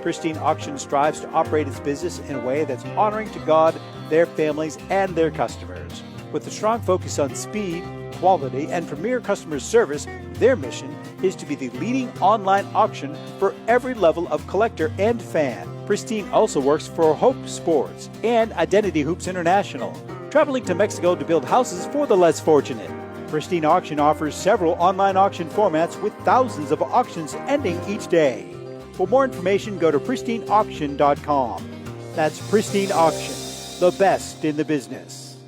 Pristine Auction strives to operate its business in a way that's honoring to God, their families, and their customers. With a strong focus on speed, quality, and premier customer service, their mission is to be the leading online auction for every level of collector and fan. Pristine also works for Hope Sports and Identity Hoops International, traveling to Mexico to build houses for the less fortunate. Pristine Auction offers several online auction formats with thousands of auctions ending each day. For more information, go to pristineauction.com. That's Pristine Auction, the best in the business.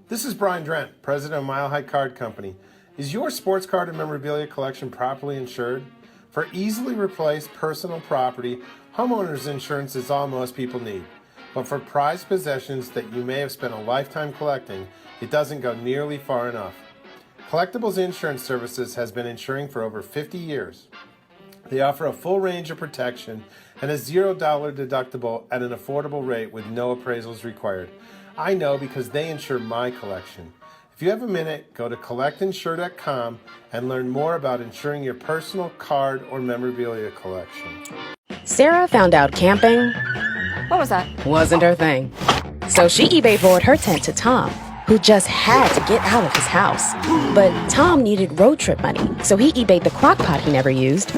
This is Brian Drent, president of Mile High Card Company. Is your sports card and memorabilia collection properly insured? For easily replaced personal property, homeowners insurance is all most people need. But for prized possessions that you may have spent a lifetime collecting, it doesn't go nearly far enough. Collectibles Insurance Services has been insuring for over 50 years. They offer a full range of protection and a $0 deductible at an affordable rate with no appraisals required. I know because they insure my collection. If you have a minute, go to collectinsure.com and learn more about insuring your personal card or memorabilia collection. Sarah found out camping wasn't her thing. So she eBay forwarded her tent to Tom, who just had to get out of his house. But Tom needed road trip money, so he eBayed the crock pot he never used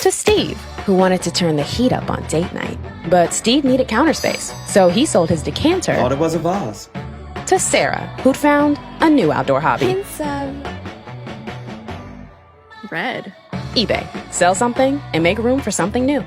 to Steve, who wanted to turn the heat up on date night. But Steve needed counter space, so he sold his decanter. Thought it was a vase. To Sarah, who'd found a new outdoor hobby. Hints of red. eBay. Sell something and make room for something new.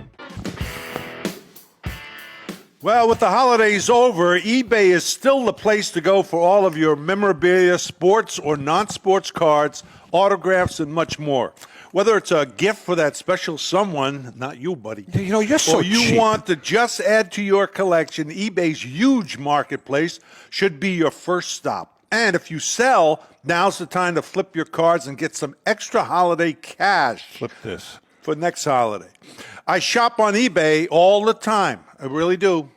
Well, with the holidays over, eBay is still the place to go for all of your memorabilia, sports or non-sports cards, autographs, and much more. Whether it's a gift for that special someone, not you, buddy. You know, you're so or you cheap. want to just add to your collection, eBay's huge marketplace should be your first stop. And if you sell, now's the time to flip your cards and get some extra holiday cash. Flip this. For next holiday. I shop on eBay all the time. I really do.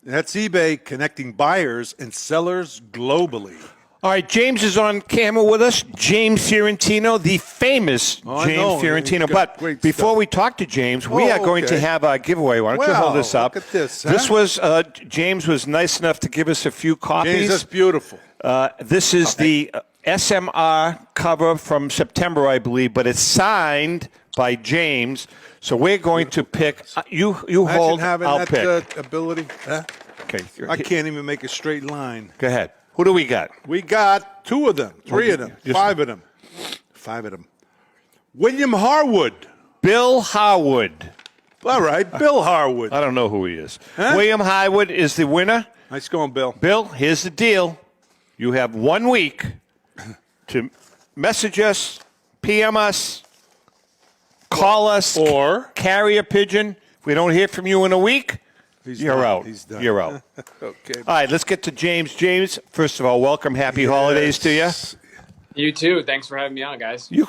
That's eBay connecting buyers and sellers globally. All right, James is on camera with us. James Fiorentino, the famous James Fiorentino. But before we talk to James, we are going to have our giveaway. Why don't you hold this up? Look at this. This was James was nice enough to give us a few copies. James, that's beautiful. This is the SMR cover from September, I believe, but it's signed by James. So we're going to pick. You hold. Having I'll that pick. Ability. Huh? Okay. I can't even make a straight line. Go ahead. Who do we got? We got 2 of them, 3 of them, 5 of them. 5 of them. William Harwood. Bill Harwood. All right, Bill Harwood. I don't know who he is. Huh? William Harwood is the winner. Nice going, Bill. Bill, here's the deal. You have 1 week to message us, PM us, call us, or carry a pigeon. If we don't hear from you in a week, you're done. out. He's done. You're out. Okay. All right, let's get to James. James, first of all, welcome. Happy holidays to you. You too. Thanks for having me on, guys. You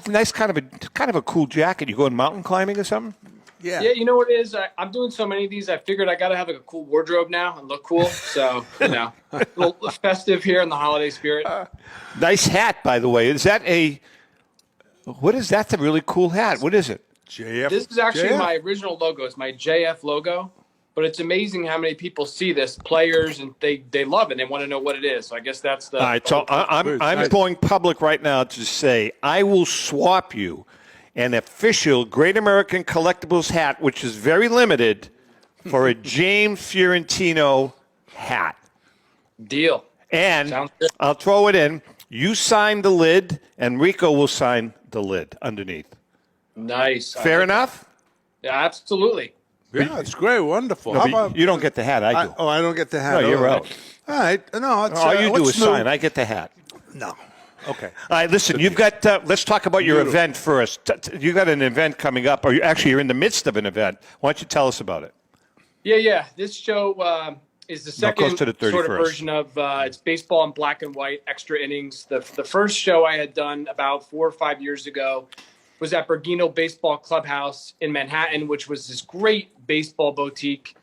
nice kind of a cool jacket. You going mountain climbing or something? Yeah. Yeah, you know what it is? I'm doing so many of these. I figured I got to have like a cool wardrobe now and look cool. So, a little festive here in the holiday spirit. Nice hat, by the way. Is that what is that? That's a really cool hat. What is it? JF. This is actually my original logo. It's my JF logo. But it's amazing how many people see this, players, and they love it. They want to know what it is. So I guess that's the. All right, so I'm going public right now to say I will swap you an official Great American Collectibles hat, which is very limited, for a James Fiorentino hat. Deal. And I'll throw it in. You sign the lid, and Rico will sign the lid underneath. Nice. Fair enough? Yeah, absolutely. Yeah, it's great. Wonderful. No, How about, you don't get the hat. I do. I don't get the hat. No, you're out. All right. No, it's, all you do is new? sign. I get the hat. No. Okay. All right, listen, you've got, let's talk about your event first. You got an event coming up, or you're in the midst of an event. Why don't you tell us about it? Yeah. This show is the second sort of version of it's baseball in black and white, extra innings. The first show I had done about 4 or 5 years ago was at Bergino Baseball Clubhouse in Manhattan, which was this great baseball boutique.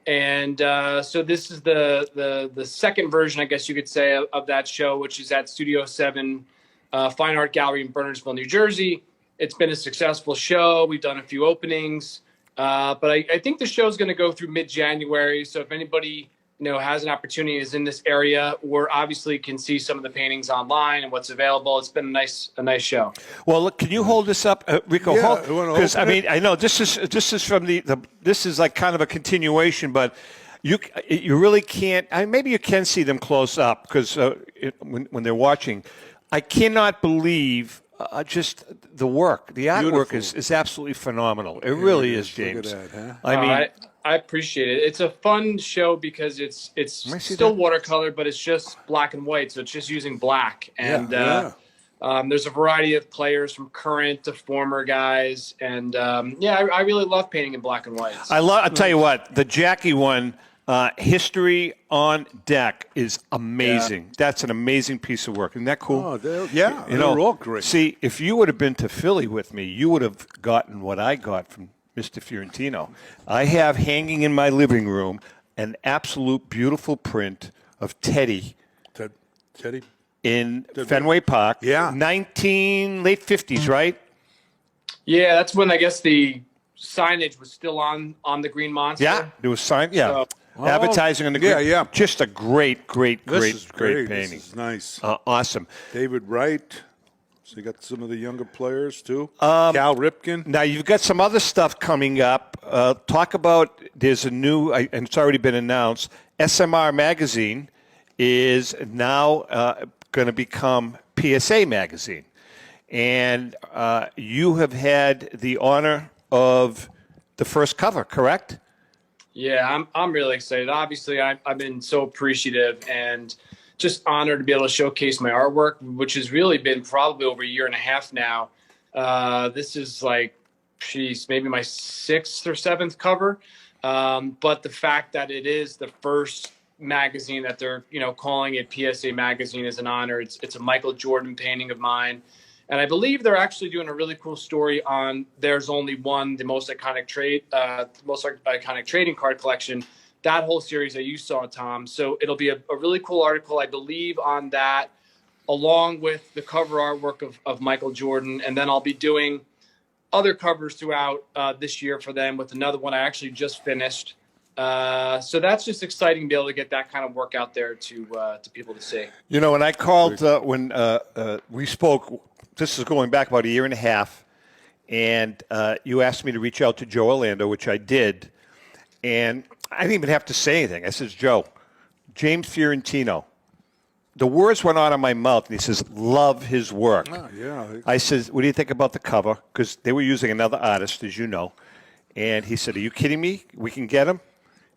And so this is the second version, I guess you could say, of that show, which is at Studio 7 Fine Art Gallery in Bernardsville, New Jersey. It's been a successful show. We've done a few openings. But I think the show is going to go through mid-January. So if anybody has an opportunity, is in this area, or obviously can see some of the paintings online and what's available. It's been a nice show. Well, look, can you hold this up, Rico? Yeah, because I know this is from this is like kind of a continuation, but you really can't. Maybe you can see them close up because when they're watching, I cannot believe. Just the work, the artwork is absolutely phenomenal. It really is, James. Look at that, huh? I mean, I appreciate it. It's a fun show because it's still watercolor, but it's just black and white. So it's just using black. And there's a variety of players from current to former guys. And I really love painting in black and white. I'll tell you what, the Jackie one, History on Deck is amazing. Yeah. That's an amazing piece of work. Isn't that cool? Oh, they're all great. See, if you would have been to Philly with me, you would have gotten what I got from Mr. Fiorentino. I have hanging in my living room an absolute beautiful print of Teddy. Teddy? In Fenway Park. Yeah. late 50s, right? Yeah, that's when I guess the signage was still on the Green Monster. Yeah, there was advertising on the green. Yeah. Just a great painting. This is nice. Awesome. David Wright. So you got some of the younger players too. Cal Ripken. Now you've got some other stuff coming up. Talk about. There's a new, and it's already been announced. SMR magazine is now going to become PSA magazine, and you have had the honor of the first cover, correct? Yeah, I'm really excited. Obviously, I've been so appreciative and just honored to be able to showcase my artwork, which has really been probably over a year and a half now. This is maybe my 6th or 7th cover. But the fact that it is the first magazine that they're, calling it PSA magazine is an honor. It's a Michael Jordan painting of mine. And I believe they're actually doing a really cool story on There's Only One, the most iconic trading card collection. That whole series that you saw, Tom. So it'll be a really cool article, I believe, on that, along with the cover artwork of Michael Jordan. And then I'll be doing other covers throughout this year for them with another one I actually just finished. So that's just exciting to be able to get that kind of work out there to people to see. When I called, when we spoke, this is going back about a year and a half, and you asked me to reach out to Joe Orlando, which I did. And I didn't even have to say anything. I says, Joe, James Fiorentino. The words went out of my mouth, and he says, love his work. Oh, yeah. I says, what do you think about the cover? Because they were using another artist, as you know. And he said, are you kidding me? We can get him?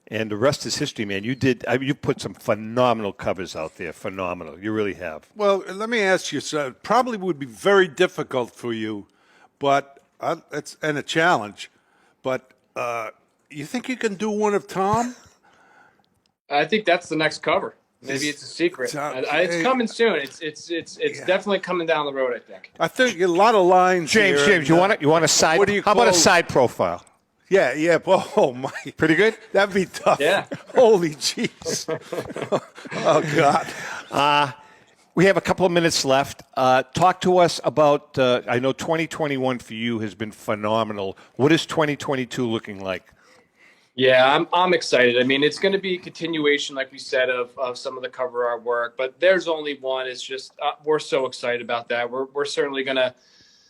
And the rest is history, man. You put some phenomenal covers out there. Phenomenal. You really have. Well, let me ask you, so it probably would be very difficult for you, but it's a challenge. But you think you can do one of Tom? I think that's the next cover. Maybe it's a secret. It's coming soon. It's definitely coming down the road, I think. I think a lot of lines. James, you want a side? What do you how about a side profile? Yeah. Oh my, pretty good. That'd be tough. Yeah. Holy jeez. Oh God. We have a couple of minutes left. Talk to us about. I know 2021 for you has been phenomenal. What is 2022 looking like? Yeah, I'm excited. I mean, it's going to be a continuation, like we said, of some of the cover artwork. But There's Only One. It's just we're so excited about that. We're certainly going to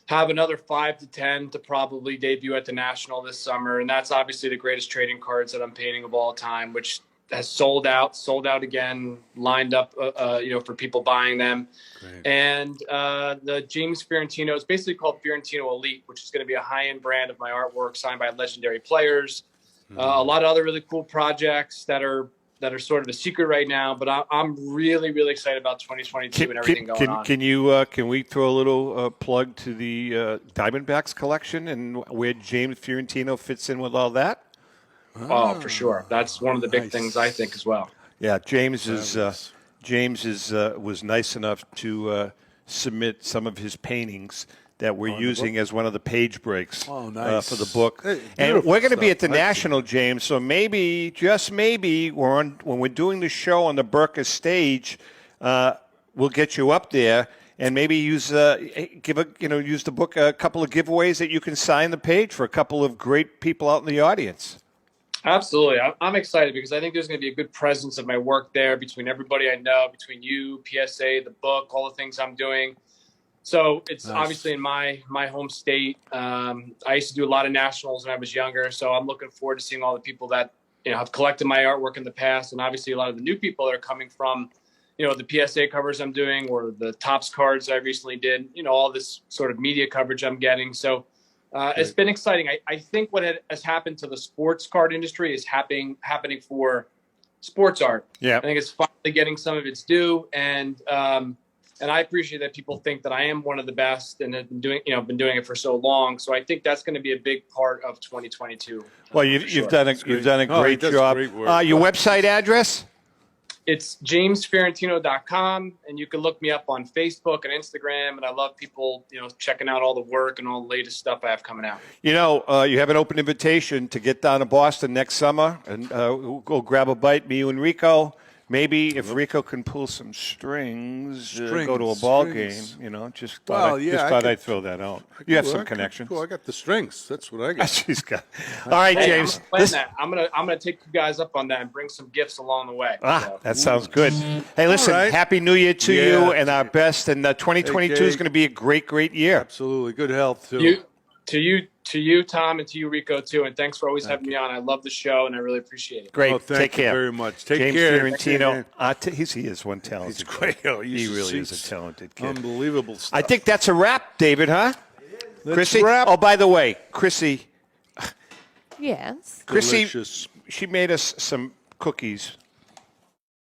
have another 5 to 10 to probably debut at the National this summer, and that's obviously the greatest trading cards that I'm painting of all time, which has sold out again, lined up, for people buying them. Great. And the James Fiorentino, it's basically called Fiorentino Elite, which is going to be a high-end brand of my artwork signed by legendary players. A lot of other really cool projects that are sort of a secret right now, but I'm really, really excited about 2022 and everything going on. Can we throw a little plug to the Diamondbacks collection and where James Fiorentino fits in with all that? Oh, for sure. That's one of the big things I think as well. Yeah, James was nice enough to submit some of his paintings that we're using as one of the page breaks for the book. Hey, and we're going to be at the National, James, so maybe, just maybe, when we're doing the show on the Burka stage, we'll get you up there and maybe use the book, a couple of giveaways that you can sign the page for a couple of great people out in the audience. Absolutely. I'm excited because I think there's going to be a good presence of my work there between everybody I know, between you, PSA, the book, all the things I'm doing. So it's obviously in my home state. I used to do a lot of nationals when I was younger, so I'm looking forward to seeing all the people that have collected my artwork in the past, and obviously a lot of the new people that are coming from the PSA covers I'm doing or the Topps cards I recently did. All this sort of media coverage I'm getting. So it's been exciting. I think what has happened to the sports card industry is happening for sports art. Yeah, I think it's finally getting some of its due, and And I appreciate that people think that I am one of the best and have been doing it for so long. So I think that's going to be a big part of 2022. Well, you've done a great job. Great work. Your website address? It's jamesfiorentino.com, and you can look me up on Facebook and Instagram. And I love people, checking out all the work and all the latest stuff I have coming out. You have an open invitation to get down to Boston next summer, and we'll go grab a bite, me, you, and Rico. Maybe if Rico can pull some strings, go to a ball game, just thought I'd throw that out. You have some connections. Cool. I got the strings. That's what I got. She's got. All right, James. I'm gonna take you guys up on that and bring some gifts along the way. That sounds good. Hey, listen, Happy New Year to you and our best. And 2022 is going to be a great, great year. Absolutely. Good health, too. To you, Tom, and to you, Rico, too. And thanks for always having me on. I love the show, and I really appreciate it. Great. Take care. You very much. Take James care. Fiorentino. He is one talented. He's great. He really is a talented kid. Unbelievable stuff. I think that's a wrap, David, huh? Chrissy? Wrap. Oh, by the way, Chrissy. Yes. Chrissy, Delicious. she made us some cookies,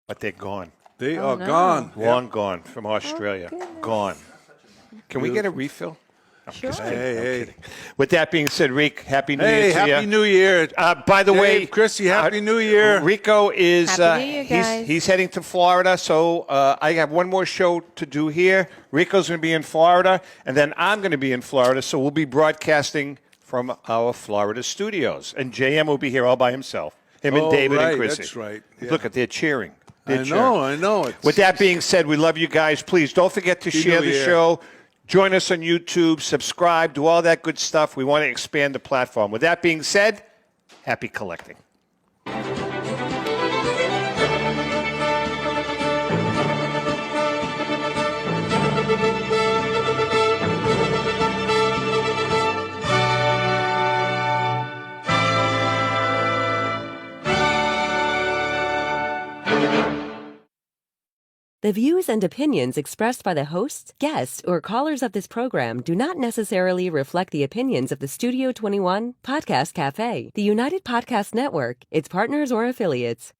but they're gone. They are gone. Long gone from Australia. Gone. Can we get a refill? Sure. Hey. With that being said, Rick, Happy New Year to you. Happy New Year. By the way, Chrissy, Happy New Year. Rico is Happy New Year, guys. he's heading to Florida, so I have one more show to do here. Rico's going to be in Florida, and then I'm going to be in Florida, so we'll be broadcasting from our Florida studios. And JM will be here all by himself, him and David and Chrissy. That's right. Yeah. Look, they're cheering. I know. With that being said, we love you guys. Please don't forget to share the show. Join us on YouTube, subscribe, do all that good stuff. We want to expand the platform. With that being said, happy collecting. The views and opinions expressed by the hosts, guests, or callers of this program do not necessarily reflect the opinions of the Studio 21 Podcast Cafe, the United Podcast Network, its partners, or affiliates.